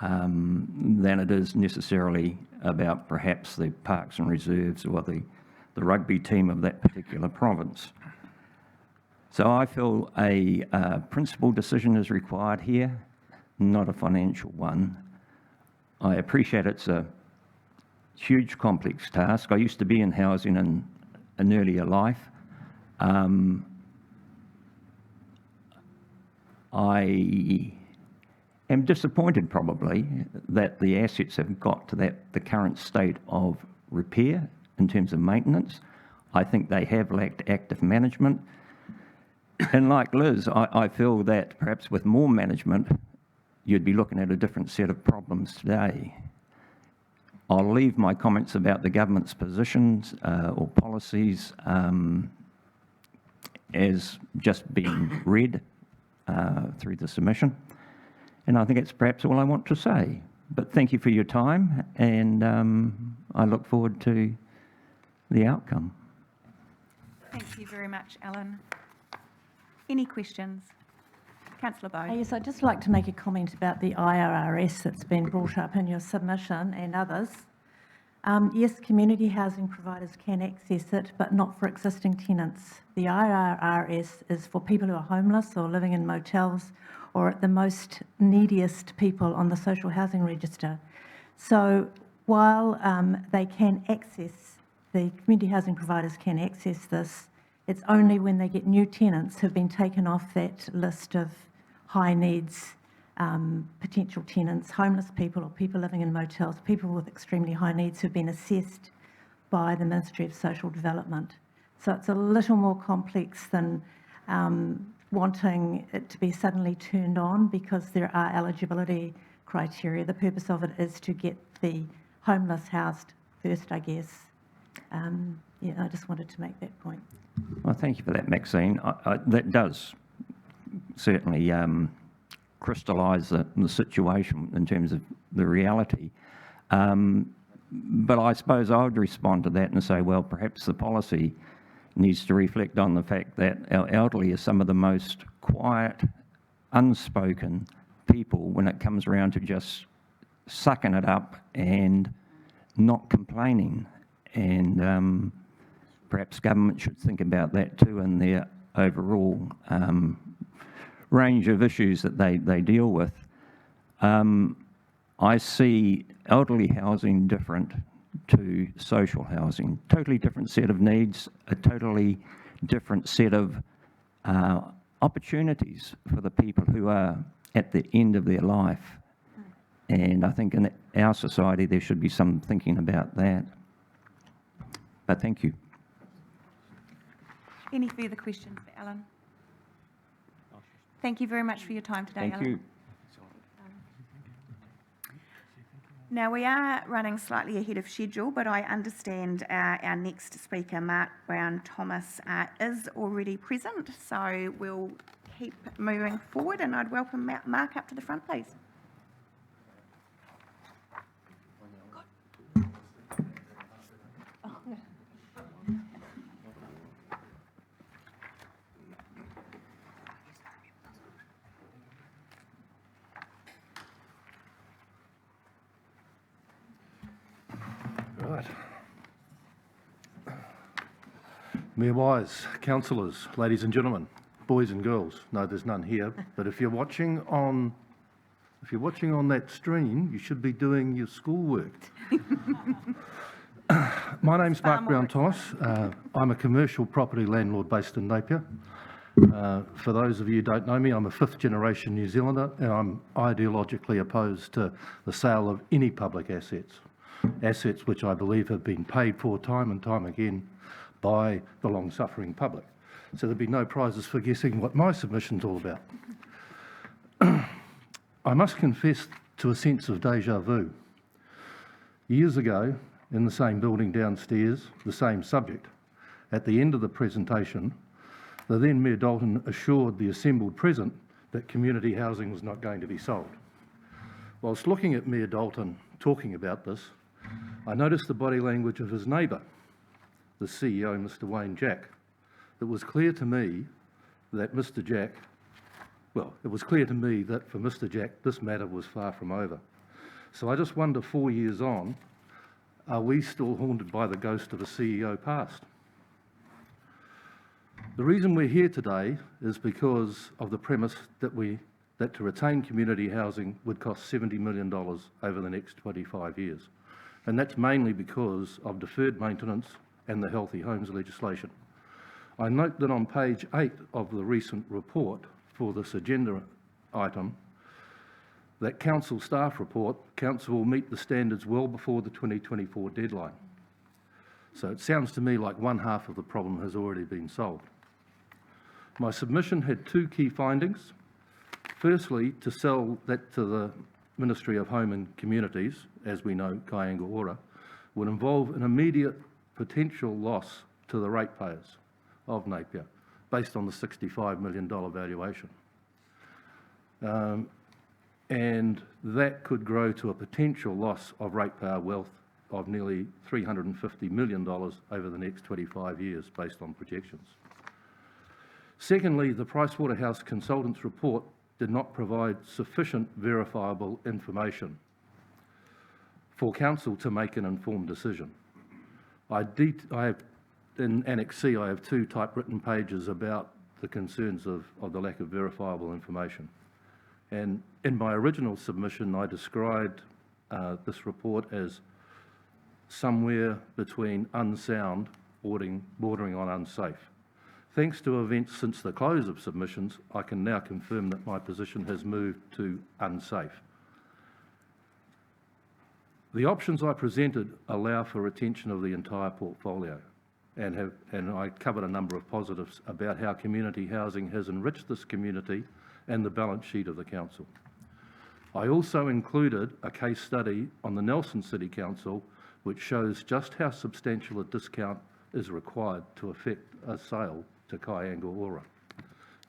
than it is necessarily about perhaps the parks and reserves or the rugby team of that particular province. So I feel a principled decision is required here, not a financial one. I appreciate it's a huge, complex task. I used to be in housing in an earlier life. I am disappointed probably that the assets have got to the current state of repair in terms of maintenance. I think they have lacked active management. And like Liz, I feel that perhaps with more management, you'd be looking at a different set of problems today. I'll leave my comments about the government's positions or policies as just being read through the submission. And I think it's perhaps all I want to say. But thank you for your time, and I look forward to the outcome. Thank you very much, Alan. Any questions? Councillor Bowe. Yes, I'd just like to make a comment about the IRRS that's been brought up in your submission and others. Yes, community housing providers can access it, but not for existing tenants. The IRRS is for people who are homeless or living in motels or the most neediest people on the social housing register. So while they can access, the community housing providers can access this, it's only when they get new tenants who've been taken off that list of high needs potential tenants, homeless people or people living in motels, people with extremely high needs who've been assessed by the Ministry of Social Development. So it's a little more complex than wanting it to be suddenly turned on, because there are eligibility criteria. The purpose of it is to get the homeless housed first, I guess. Yeah, I just wanted to make that point. Well, thank you for that, Maxine. That does certainly crystallise the situation in terms of the reality. But I suppose I would respond to that and say, well, perhaps the policy needs to reflect on the fact that our elderly are some of the most quiet, unspoken people when it comes around to just sucking it up and not complaining. And perhaps government should think about that too in their overall range of issues that they deal with. I see elderly housing different to social housing. Totally different set of needs, a totally different set of opportunities for the people who are at the end of their life. And I think in our society there should be some thinking about that. But thank you. Any further questions for Alan? Thank you very much for your time today, Alan. Thank you. Now, we are running slightly ahead of schedule, but I understand our next speaker, Mark Brown-Thomas, is already present, so we'll keep moving forward, and I'd welcome Mark up to the front, please. Right. Mayor Wise, councillors, ladies and gentlemen, boys and girls. No, there's none here, but if you're watching on that stream, you should be doing your schoolwork. My name's Mark Brown-Thomas. I'm a commercial property landlord based in Napier. For those of you who don't know me, I'm a fifth generation New Zealander, and I'm ideologically opposed to the sale of any public assets which I believe have been paid for time and time again by the long-suffering public. So there'll be no prizes for guessing what my submission's all about. I must confess to a sense of déjà vu. Years ago, in the same building downstairs, the same subject, at the end of the presentation, the then Mayor Dalton assured the assembled present that community housing was not going to be sold. Whilst looking at Mayor Dalton talking about this, I noticed the body language of his neighbour, the CEO, Mr. Wayne Jack. It was clear to me that for Mr. Jack, this matter was far from over. So I just wonder, 4 years on, are we still haunted by the ghost of a CEO past? The reason we're here today is because of the premise that to retain community housing would cost $70 million over the next 25 years. And that's mainly because of deferred maintenance and the Healthy Homes legislation. I note that on page 8 of the recent report for this agenda item, that council staff report, council will meet the standards well before the 2024 deadline. So it sounds to me like one half of the problem has already been solved. My submission had two key findings. Firstly, to sell that to the Ministry of Home and Communities, as we know, Kāinga Ora, would involve an immediate potential loss to the ratepayers of Napier, based on the $65 million valuation. and that could grow to a potential loss of ratepayer wealth of nearly $350 million over the next 25 years, based on projections. Secondly, the Pricewaterhouse Consultants report did not provide sufficient verifiable information for council to make an informed decision. I have, in Annex C, I have 2 typewritten pages about the concerns of the lack of verifiable information. And in my original submission, I described this report as somewhere between unsound, bordering on unsafe. Thanks to events since the close of submissions, I can now confirm that my position has moved to unsafe. The options I presented allow for retention of the entire portfolio, and I covered a number of positives about how community housing has enriched this community and the balance sheet of the council. I also included a case study on the Nelson City Council, which shows just how substantial a discount is required to effect a sale to Kaianga Ora.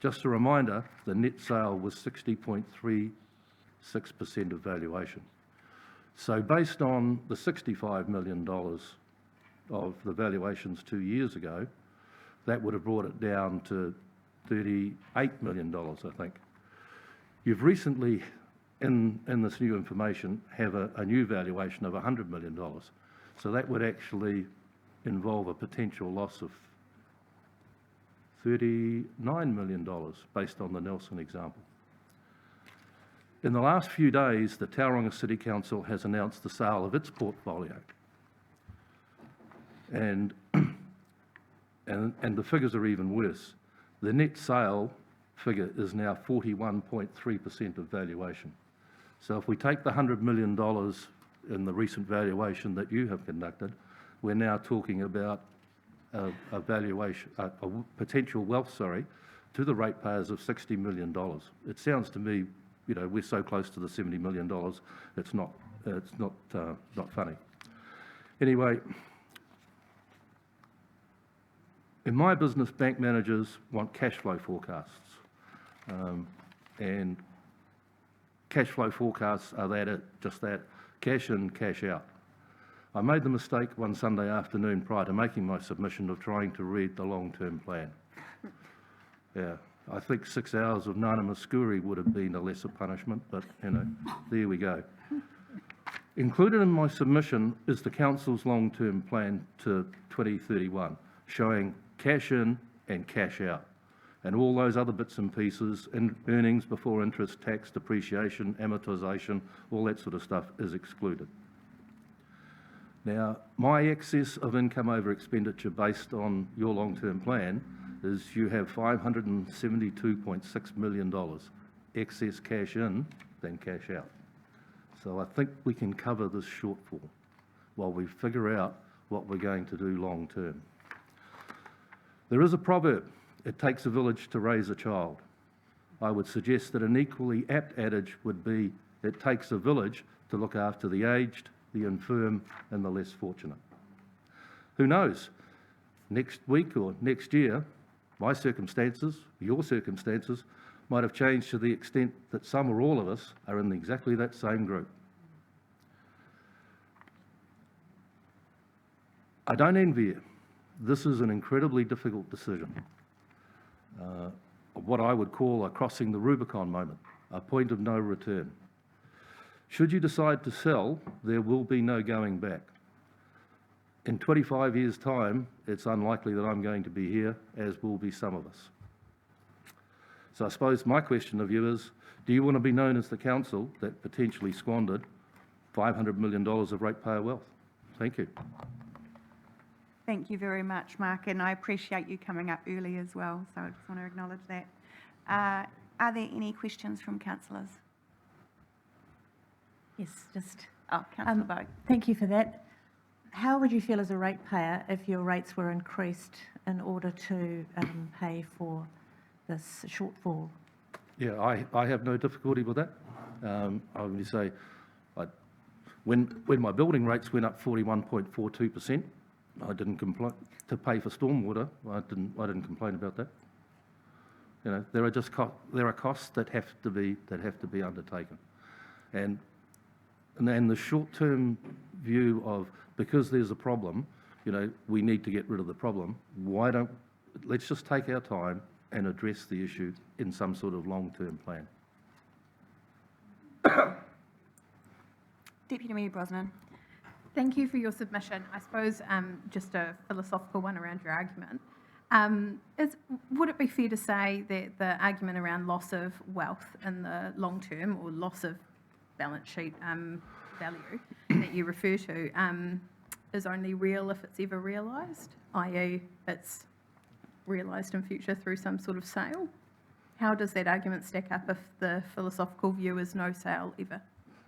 Just a reminder, the net sale was 60.36% of valuation. So based on the $65 million of the valuations 2 years ago, that would have brought it down to $38 million, I think. You've recently, in this new information, have a new valuation of $100 million. So that would actually involve a potential loss of $39 million based on the Nelson example. In the last few days, the Tauranga City Council has announced the sale of its portfolio. And the figures are even worse. The net sale figure is now 41.3% of valuation. So if we take the $100 million in the recent valuation that you have conducted, we're now talking about a potential wealth, to the ratepayers of $60 million. It sounds to me, you know, we're so close to the $70 million, it's not funny. Anyway, in my business, bank managers want cash flow forecasts. And cash flow forecasts are just that, cash in, cash out. I made the mistake one Sunday afternoon prior to making my submission of trying to read the long-term plan. Yeah, I think 6 hours of Nana Muscuri would have been a lesser punishment, but, you know, there we go. Included in my submission is the council's long-term plan to 2031, showing cash in and cash out, and all those other bits and pieces, and earnings before interest, tax, depreciation, amortisation, all that sort of stuff is excluded. Now, my excess of income over expenditure based on your long-term plan is you have $572.6 million excess cash in than cash out. So I think we can cover this shortfall while we figure out what we're going to do long-term. There is a proverb, it takes a village to raise a child. I would suggest that an equally apt adage would be, it takes a village to look after the aged, the infirm, and the less fortunate. Who knows? Next week or next year, my circumstances, your circumstances, might have changed to the extent that some or all of us are in exactly that same group. I don't envy you. This is an incredibly difficult decision. What I would call a crossing the Rubicon moment, a point of no return. Should you decide to sell, there will be no going back. In 25 years' time, it's unlikely that I'm going to be here, as will be some of us. So I suppose my question of you is, do you want to be known as the council that potentially squandered $500 million of ratepayer wealth? Thank you. Thank you very much, Mark, and I appreciate you coming up early as well, so I just want to acknowledge that. Are there any questions from councillors? Yes, just. Oh, Councillor Bowe. Thank you for that. How would you feel as a ratepayer if your rates were increased in order to pay for this shortfall? Yeah, I have no difficulty with that. I would say, when my building rates went up 41.42%, I didn't complain. To pay for stormwater, I didn't complain about that. You know, there are costs that have to be undertaken. And then the short-term view of, because there's a problem, you know, we need to get rid of the problem, let's just take our time and address the issue in some sort of long-term plan. Deputy Mayor Brosnan. Thank you for your submission. I suppose just a philosophical one around your argument. Would it be fair to say that the argument around loss of wealth in the long term, or loss of balance sheet value that you refer to, is only real if it's ever realised, i.e. it's realised in future through some sort of sale? How does that argument stack up if the philosophical view is no sale ever?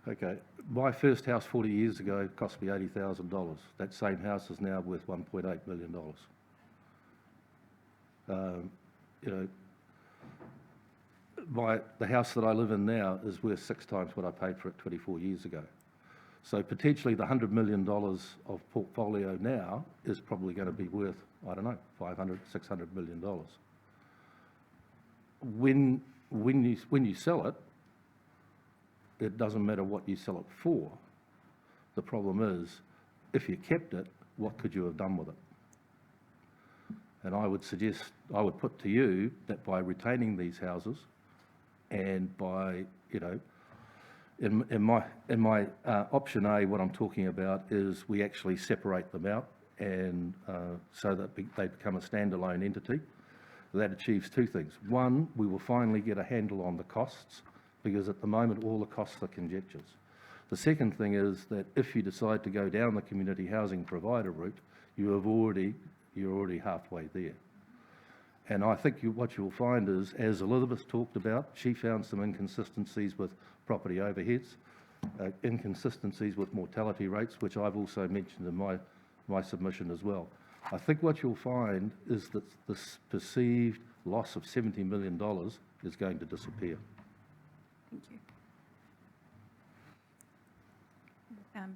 Okay, my first house 40 years ago cost me $80,000. That same house is now worth $1.8 million. You know, the house that I live in now is worth 6 times what I paid for it 24 years ago. So potentially the $100 million of portfolio now is probably going to be worth, I don't know, $500, $600 million. When you sell it, it doesn't matter what you sell it for. The problem is, if you kept it, what could you have done with it? And I would put to you that by retaining these houses and by, you know, in my option A, what I'm talking about is we actually separate them out and so that they become a standalone entity. That achieves 2 things. One, we will finally get a handle on the costs, because at the moment all the costs are conjectures. The second thing is that if you decide to go down the community housing provider route, you're already halfway there. And I think what you'll find is, as Elizabeth talked about, she found some inconsistencies with property overheads, inconsistencies with mortality rates, which I've also mentioned in my submission as well. I think what you'll find is that this perceived loss of $70 million is going to disappear. Thank you.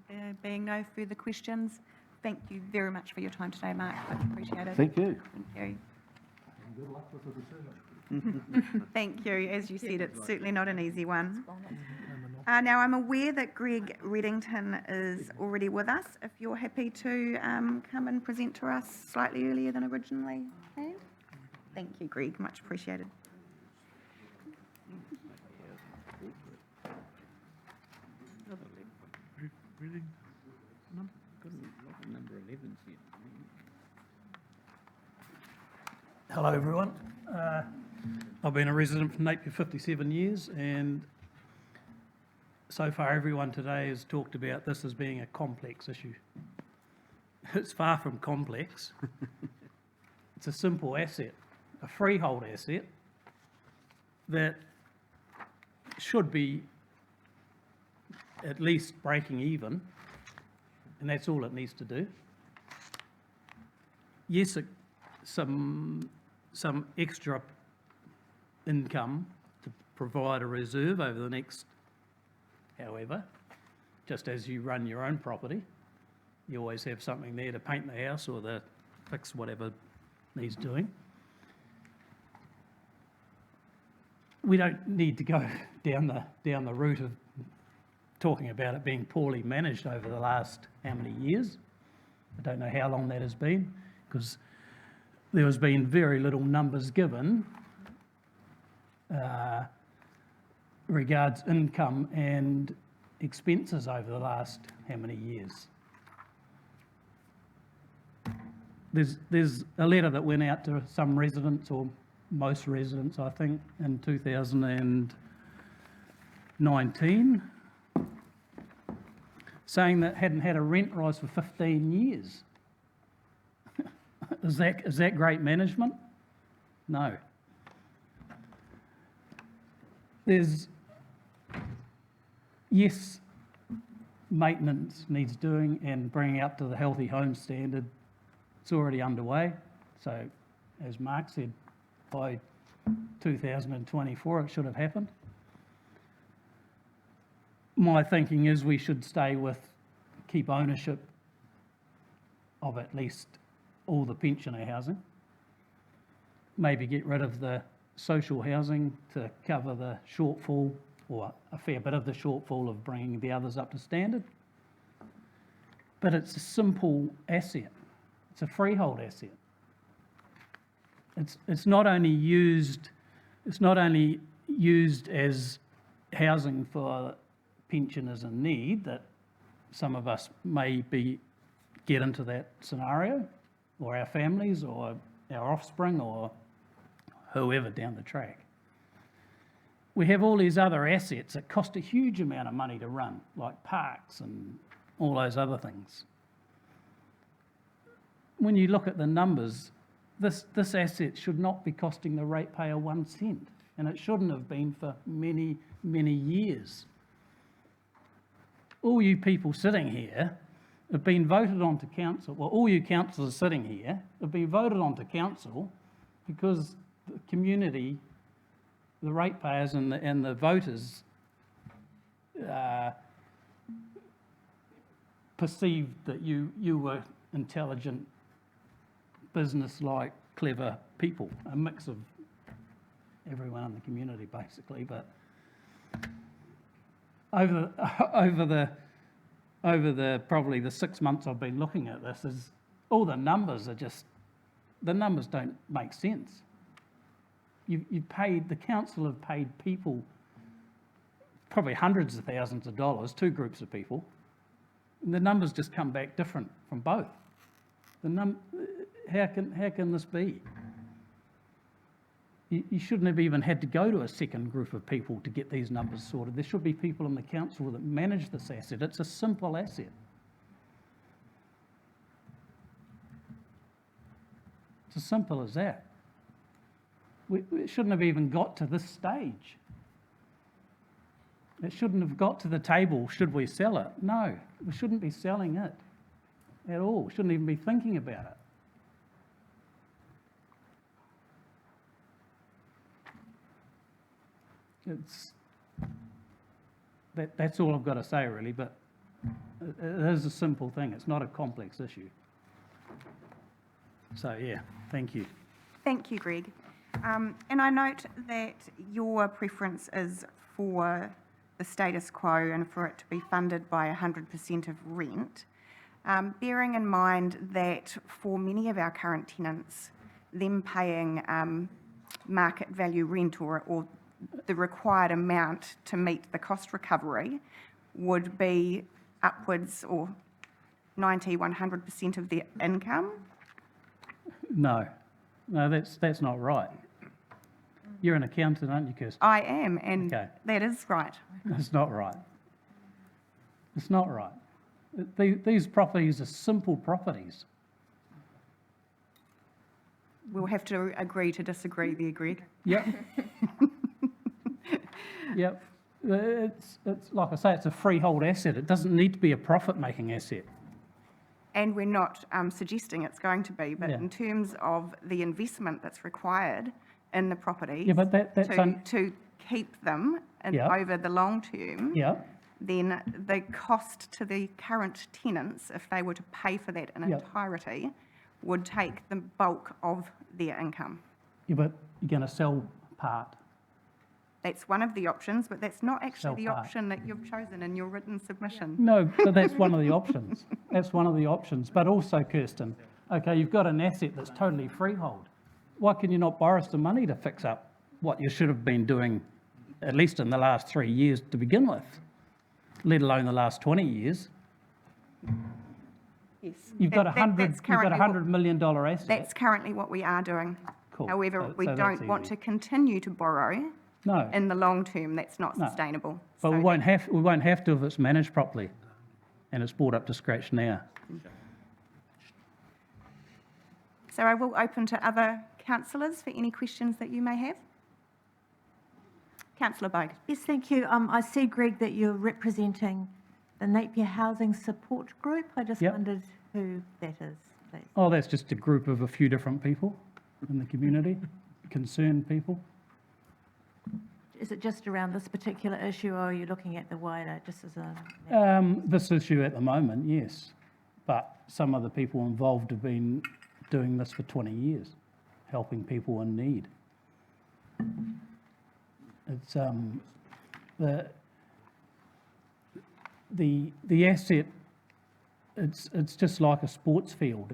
There being no further questions, thank you very much for your time today, Mark. Much appreciated. Thank you. Thank you. Good luck with the decision. Thank you. As you said, it's certainly not an easy one. Now, I'm aware that Greg Reddington is already with us. If you're happy to come and present to us slightly earlier than originally planned. Thank you, Greg. Much appreciated. Hello everyone. I've been a resident for Napier 57 years, and so far everyone today has talked about this as being a complex issue. It's far from complex. It's a simple asset, a freehold asset that should be at least breaking even, and that's all it needs to do. Yes, some extra income to provide a reserve over the next, however, just as you run your own property, you always have something there to paint the house or to fix whatever needs doing. We don't need to go down the route of talking about it being poorly managed over the last how many years. I don't know how long that has been, because there has been very little numbers given regards income and expenses over the last how many years. There's a letter that went out to some residents, or most residents, I think, in 2019, saying that hadn't had a rent rise for 15 years. Is that great management? No. There's, yes, maintenance needs doing and bringing up to the healthy home standard. It's already underway. So, as Mark said, by 2024 it should have happened. My thinking is we should keep ownership of at least all the pensioner housing. Maybe get rid of the social housing to cover the shortfall or a fair bit of the shortfall of bringing the others up to standard. But it's a simple asset. It's a freehold asset. It's not only used as housing for pensioners in need, that some of us may get into that scenario, or our families, or our offspring, or whoever down the track. We have all these other assets that cost a huge amount of money to run, like parks and all those other things. When you look at the numbers, this asset should not be costing the ratepayer 1 cent, and it shouldn't have been for many, many years. All you people sitting here have been voted onto council, well, all you councillors sitting here have been voted onto council because the community, the ratepayers and the voters perceived that you were intelligent, business-like, clever people, a mix of everyone in the community, basically. But over the probably the 6 months I've been looking at this, is all the numbers don't make sense. The council have paid people probably hundreds of thousands of dollars, 2 groups of people, and the numbers just come back different from both. How can this be? You shouldn't have even had to go to a second group of people to get these numbers sorted. There should be people in the council that manage this asset. It's a simple asset. It's as simple as that. We shouldn't have even got to this stage. It shouldn't have got to the table, should we sell it? No, we shouldn't be selling it at all. We shouldn't even be thinking about it. That's all I've got to say, really, but it is a simple thing. It's not a complex issue. So, yeah, thank you. Thank you, Greg. And I note that your preference is for the status quo and for it to be funded by 100% of rent, bearing in mind that for many of our current tenants, them paying market value rent or the required amount to meet the cost recovery would be upwards or 90, 100% of their income. No, that's not right. You're an accountant, aren't you, Kirsten? I am, and Okay. that is right. That's not right. It's not right. These properties are simple properties. We'll have to agree to disagree there, Greg. Yep. Yep. It's like I say, it's a freehold asset. It doesn't need to be a profit-making asset. And we're not suggesting it's going to be, but Yeah. in terms of the investment that's required in the properties Yeah, but that's to keep them Yeah. over the long term, Yeah. then the cost to the current tenants, if they were to pay for that in Yeah. entirety, would take the bulk of their income. Yeah, but you're going to sell part. That's one of the options, but that's not actually the Self-part. option that you've chosen in your written submission. No, but that's one of the options. That's one of the options. But also, Kirsten, okay, you've got an asset that's totally freehold. Why can you not borrow some money to fix up what you should have been doing, at least in the last 3 years to begin with, let alone the last 20 years? Yes. You've got That's $100 currently million asset. That's currently what we are doing. Cool. However, So- we so that's don't want easy. to continue to borrow No, in the long term. That's not No. sustainable. but we So won't have to if it's managed properly and it's brought up to scratch now. So I will open to other councillors for any questions that you may have. Councillor Bogue. Yes, thank you. I see, Greg, that you're representing the Napier Housing Support Group. I just Yep. wondered who that is, please. Oh, that's just a group of a few different people in the community, concerned people. Is it just around this particular issue, or are you looking at the wider, just as a... This issue at the moment, yes, but some of the people involved have been doing this for 20 years, helping people in need. It's the asset, it's just like a sports field.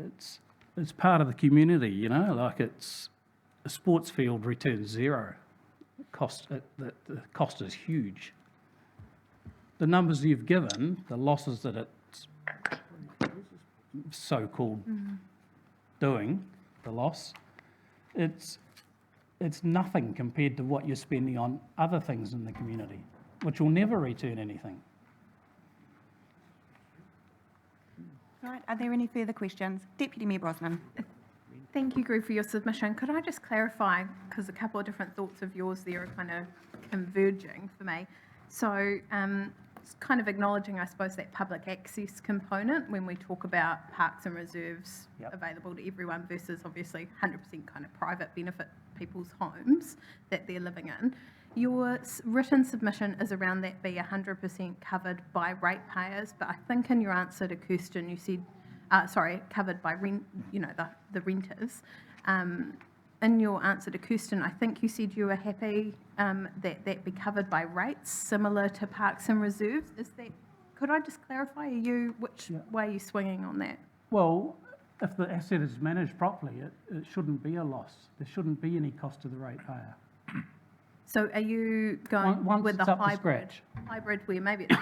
It's part of the community, you know, like it's a sports field returns zero. The cost is huge. The numbers you've given, the losses that it's so-called doing, the loss, it's nothing compared to what you're spending on other things in the community, which will never return anything. Right, are there any further questions? Deputy Mayor Brosnan. Thank you, Greg, for your submission. Could I just clarify, because a couple of different thoughts of yours there are kind of converging for me. So it's kind of acknowledging, I suppose, that public access component when we talk about parks and reserves available to everyone versus obviously 100% kind of private benefit people's homes that they're living in. Your written submission is around that be 100% covered by ratepayers, but I think in your answer to Kirsten, you said, covered by rent, you know, the renters. In your answer to Kirsten, I think you said you were happy that that be covered by rates similar to parks and reserves. Is that? Could I just clarify? Which way are you swinging on that? Well, if the asset is managed properly, it shouldn't be a loss. There shouldn't be any cost to the ratepayer. So are you going Once with it's the up to hybrid? scratch. Hybrid where maybe it's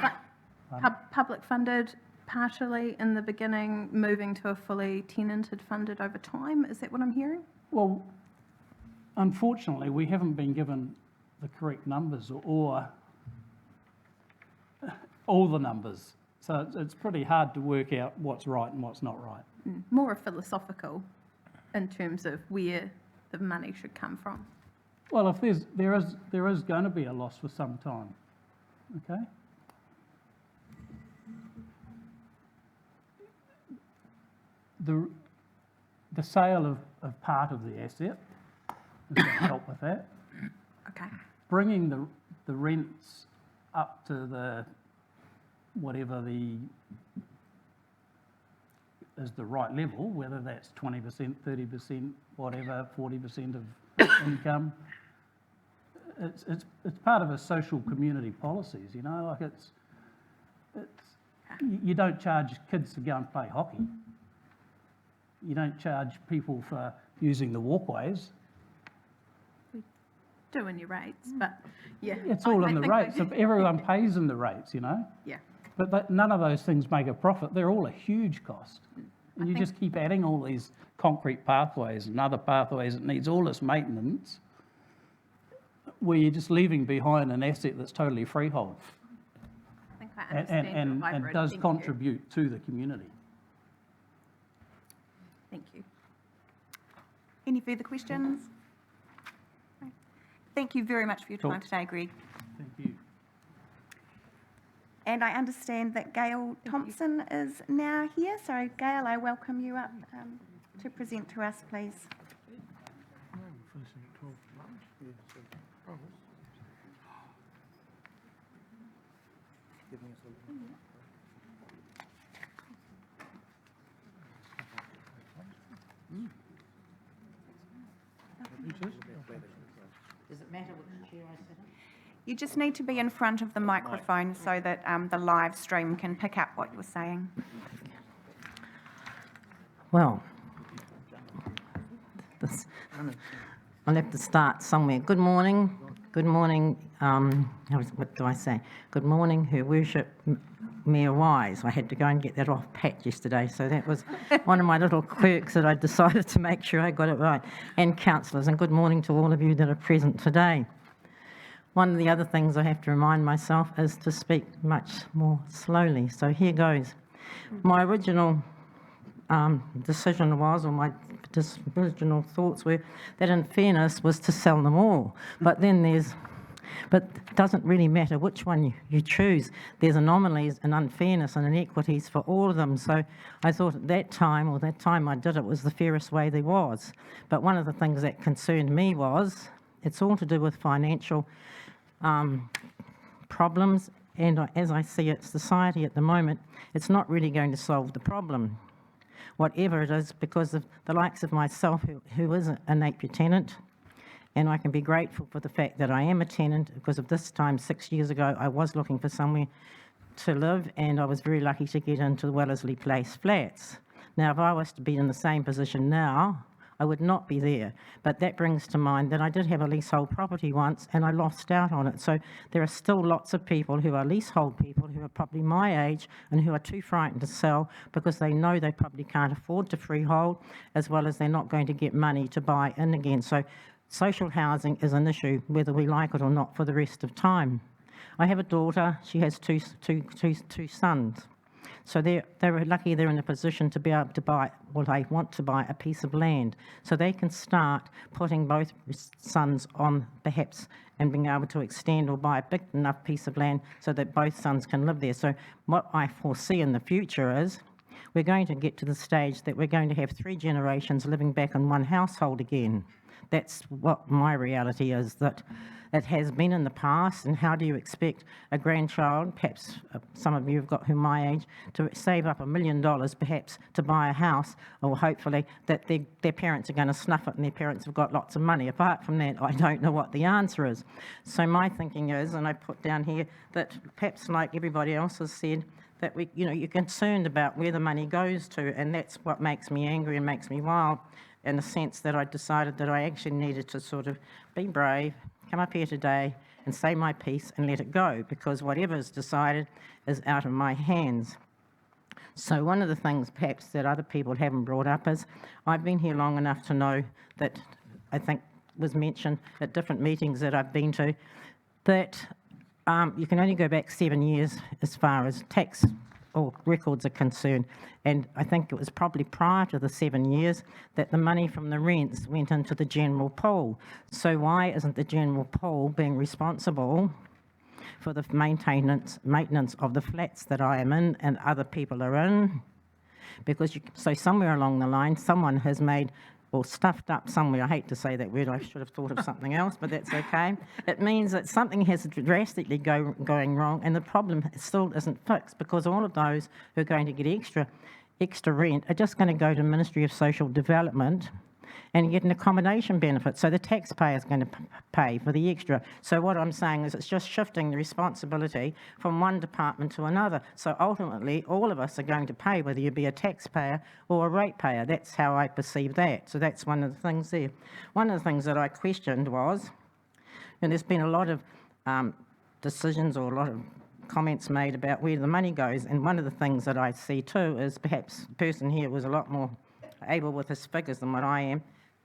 public funded partially in the beginning, moving to a fully tenanted funded over time? Is that what I'm hearing? Well, unfortunately, we haven't been given the correct numbers or all the numbers. So it's pretty hard to work out what's right and what's not right. More philosophical in terms of where the money should come from. Well, if there is going to be a loss for some time, okay? The sale of part of the asset is going to help with that. Okay. Bringing the rents up to whatever is the right level, whether that's 20%, 30%, whatever, 40% of income. It's part of a social community policies, you know, like you don't charge kids to go and play hockey. You don't charge people for using the walkways. Doing your rates, but yeah. It's all in the think rates. If everyone pays in the rates, you know. Yeah. But none of those things make a profit. They're all a huge cost. And you just keep adding all these concrete pathways and other pathways that needs all this maintenance, where you're just leaving behind an asset that's totally freehold I think I understand your and hybrid. does Thank you. contribute to the community. Thank you. Any further questions? Thank you very much for your time Cool. today, Greg. Thank you. And I understand that Gail Thompson is now here. So Gail, I welcome you up to present to us, please. Does it matter which chair I sit in? You just need to be in front of the microphone so that the live stream can pick up what you're saying. Well, I'll have to start somewhere. Good morning. Good morning. What do I say? Good morning, Her Worship Mayor Wise. I had to go and get that off pat yesterday, so that was one of my little quirks that I decided to make sure I got it right. And councillors, and good morning to all of you that are present today. One of the other things I have to remind myself is to speak much more slowly. So here goes. My original decision was, or my original thoughts were, that in fairness was to sell them all. But then but it doesn't really matter which one you choose. There's anomalies and unfairness and inequities for all of them. So I thought at that time, or that time I did it, was the fairest way there was. But one of the things that concerned me was, it's all to do with financial problems, and as I see it, society at the moment, it's not really going to solve the problem, whatever it is, because of the likes of myself, who is a Napier tenant, And I can be grateful for the fact that I am a tenant, because of this time 6 years ago, I was looking for somewhere to live, and I was very lucky to get into the Wellesley Place flats. Now, if I was to be in the same position now, I would not be there. But that brings to mind that I did have a leasehold property once, and I lost out on it. So there are still lots of people who are leasehold people who are probably my age and who are too frightened to sell because they know they probably can't afford to freehold, as well as they're not going to get money to buy in again. So social housing is an issue, whether we like it or not, for the rest of time. I have a daughter. She has two sons. So they're lucky they're in a position to be able to buy, well, they want to buy a piece of land. So they can start putting both sons on perhaps and being able to extend or buy a big enough piece of land so that both sons can live there. So what I foresee in the future is we're going to get to the stage that we're going to have 3 generations living back in one household again. That's what my reality is, that it has been in the past, and how do you expect a grandchild, perhaps some of you have got who my age, to save up $1 million perhaps to buy a house, or hopefully that their parents are going to snuff it and their parents have got lots of money. Apart from that, I don't know what the answer is. So my thinking is, and I put down here, that perhaps like everybody else has said, that you're concerned about where the money goes to, and that's what makes me angry and makes me wild, in the sense that I decided that I actually needed to sort of be brave, come up here today and say my piece and let it go, because whatever is decided is out of my hands. So one of the things perhaps that other people haven't brought up is, I've been here long enough to know that, I think was mentioned at different meetings that I've been to, that you can only go back 7 years as far as tax or records are concerned. And I think it was probably prior to the 7 years that the money from the rents went into the general pool. So why isn't the general pool being responsible for the maintenance of the flats that I am in and other people are in? Because so somewhere along the line, someone has made or stuffed up somewhere. I hate to say that word, I should have thought of something else, but that's okay. It means that something has drastically going wrong, and the problem still isn't fixed, because all of those who are going to get extra rent are just going to go to Ministry of Social Development and get an accommodation benefit. So the taxpayer is going to pay for the extra. So what I'm saying is it's just shifting the responsibility from one department to another. So ultimately, all of us are going to pay, whether you be a taxpayer or a ratepayer. That's how I perceive that. So that's one of the things there. One of the things that I questioned was, and there's been a lot of decisions or a lot of comments made about where the money goes, and one of the things that I see too is perhaps the person here was a lot more able with his figures than what I am,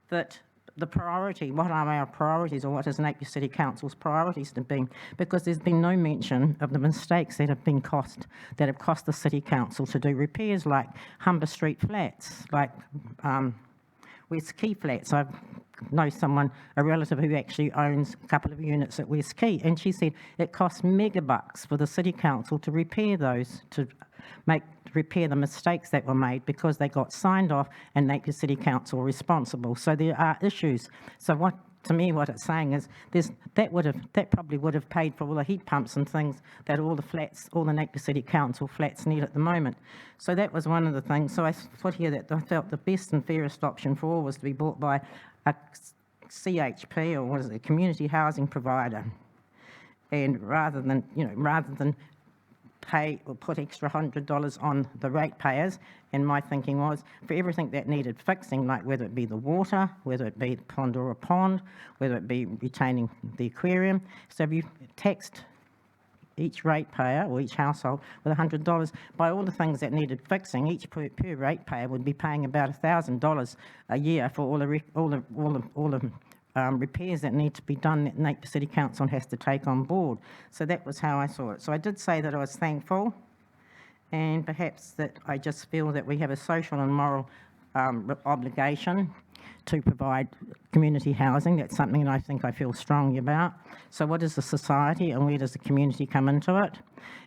that the priority, what are our priorities, or what is Napier City Council's priorities to be? Because there's been no mention of the mistakes that have cost the City Council to do repairs, like Humber Street flats, like West Quay flats. I know someone, a relative who actually owns a couple of units at West Quay, and she said it costs megabucks for the City Council to repair those, to repair the mistakes that were made, because they got signed off and Napier City Council responsible. So there are issues. So what it's saying is that probably would have paid for all the heat pumps and things that all the Napier City Council flats need at the moment. So that was one of the things. So I put here that I felt the best and fairest option for all was to be bought by a CHP, or what is it, a community housing provider. And rather than pay or put extra $100 on the ratepayers, and my thinking was, for everything that needed fixing, like whether it be the water, whether it be Pandora Pond, whether it be retaining the aquarium, so if you taxed each ratepayer or each household with $100 by all the things that needed fixing, each per ratepayer would be paying about $1,000 a year for all the repairs that need to be done that Napier City Council has to take on board. So that was how I saw it. So I did say that I was thankful, and perhaps that I just feel that we have a social and moral obligation to provide community housing. That's something that I think I feel strongly about. So what is the society, and where does the community come into it?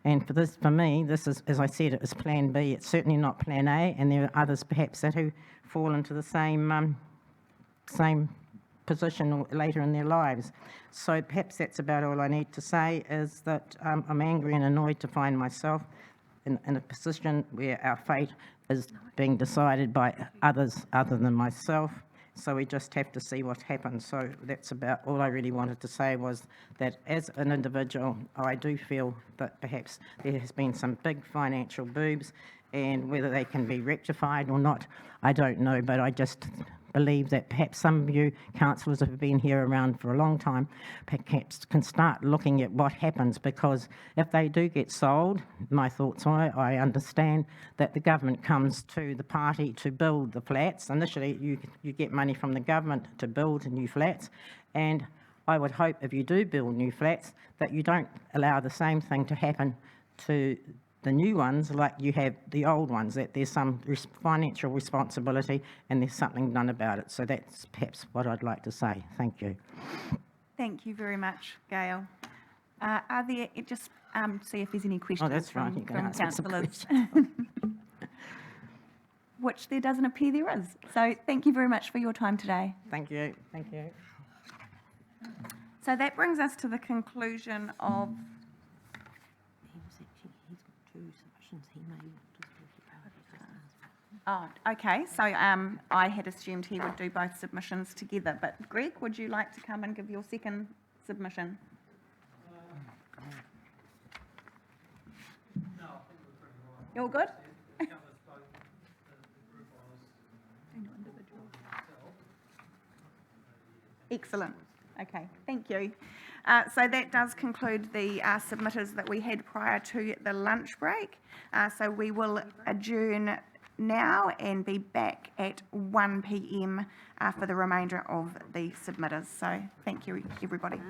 And for me, this is, as I said, it was Plan B. It's certainly not Plan A, and there are others perhaps who fall into the same position or later in their lives. So perhaps that's about all I need to say, is that I'm angry and annoyed to find myself in a position where our fate is being decided by others other than myself. So we just have to see what happens. So that's about all I really wanted to say, was that as an individual, I do feel that perhaps there has been some big financial boobs, and whether they can be rectified or not, I don't know, but I just believe that perhaps some of you councillors have been here around for a long time, perhaps can start looking at what happens, because if they do get sold, my thoughts are, I understand that the government comes to the party to build the flats. Initially, you get money from the government to build new flats, and I would hope if you do build new flats that you don't allow the same thing to happen to the new ones like you have the old ones, that there's some financial responsibility and there's something done about it. So that's perhaps what I'd like to say. Thank you. Thank you very much, Gail. Are there, just see if there's any questions that's right, you from, can from ask me some councillors. Which there doesn't appear there is. So thank you very much for your time today. Thank you. Thank you. So that brings us to the conclusion of Oh, okay. So I had assumed he would do both submissions together. But Greg, would you like to come and give your second submission? You're all good? Excellent. Okay, thank you. So that does conclude the submitters that we had prior to the lunch break. So we will adjourn now and be back at 1 p.m. For the remainder of the submitters. So thank you, everybody.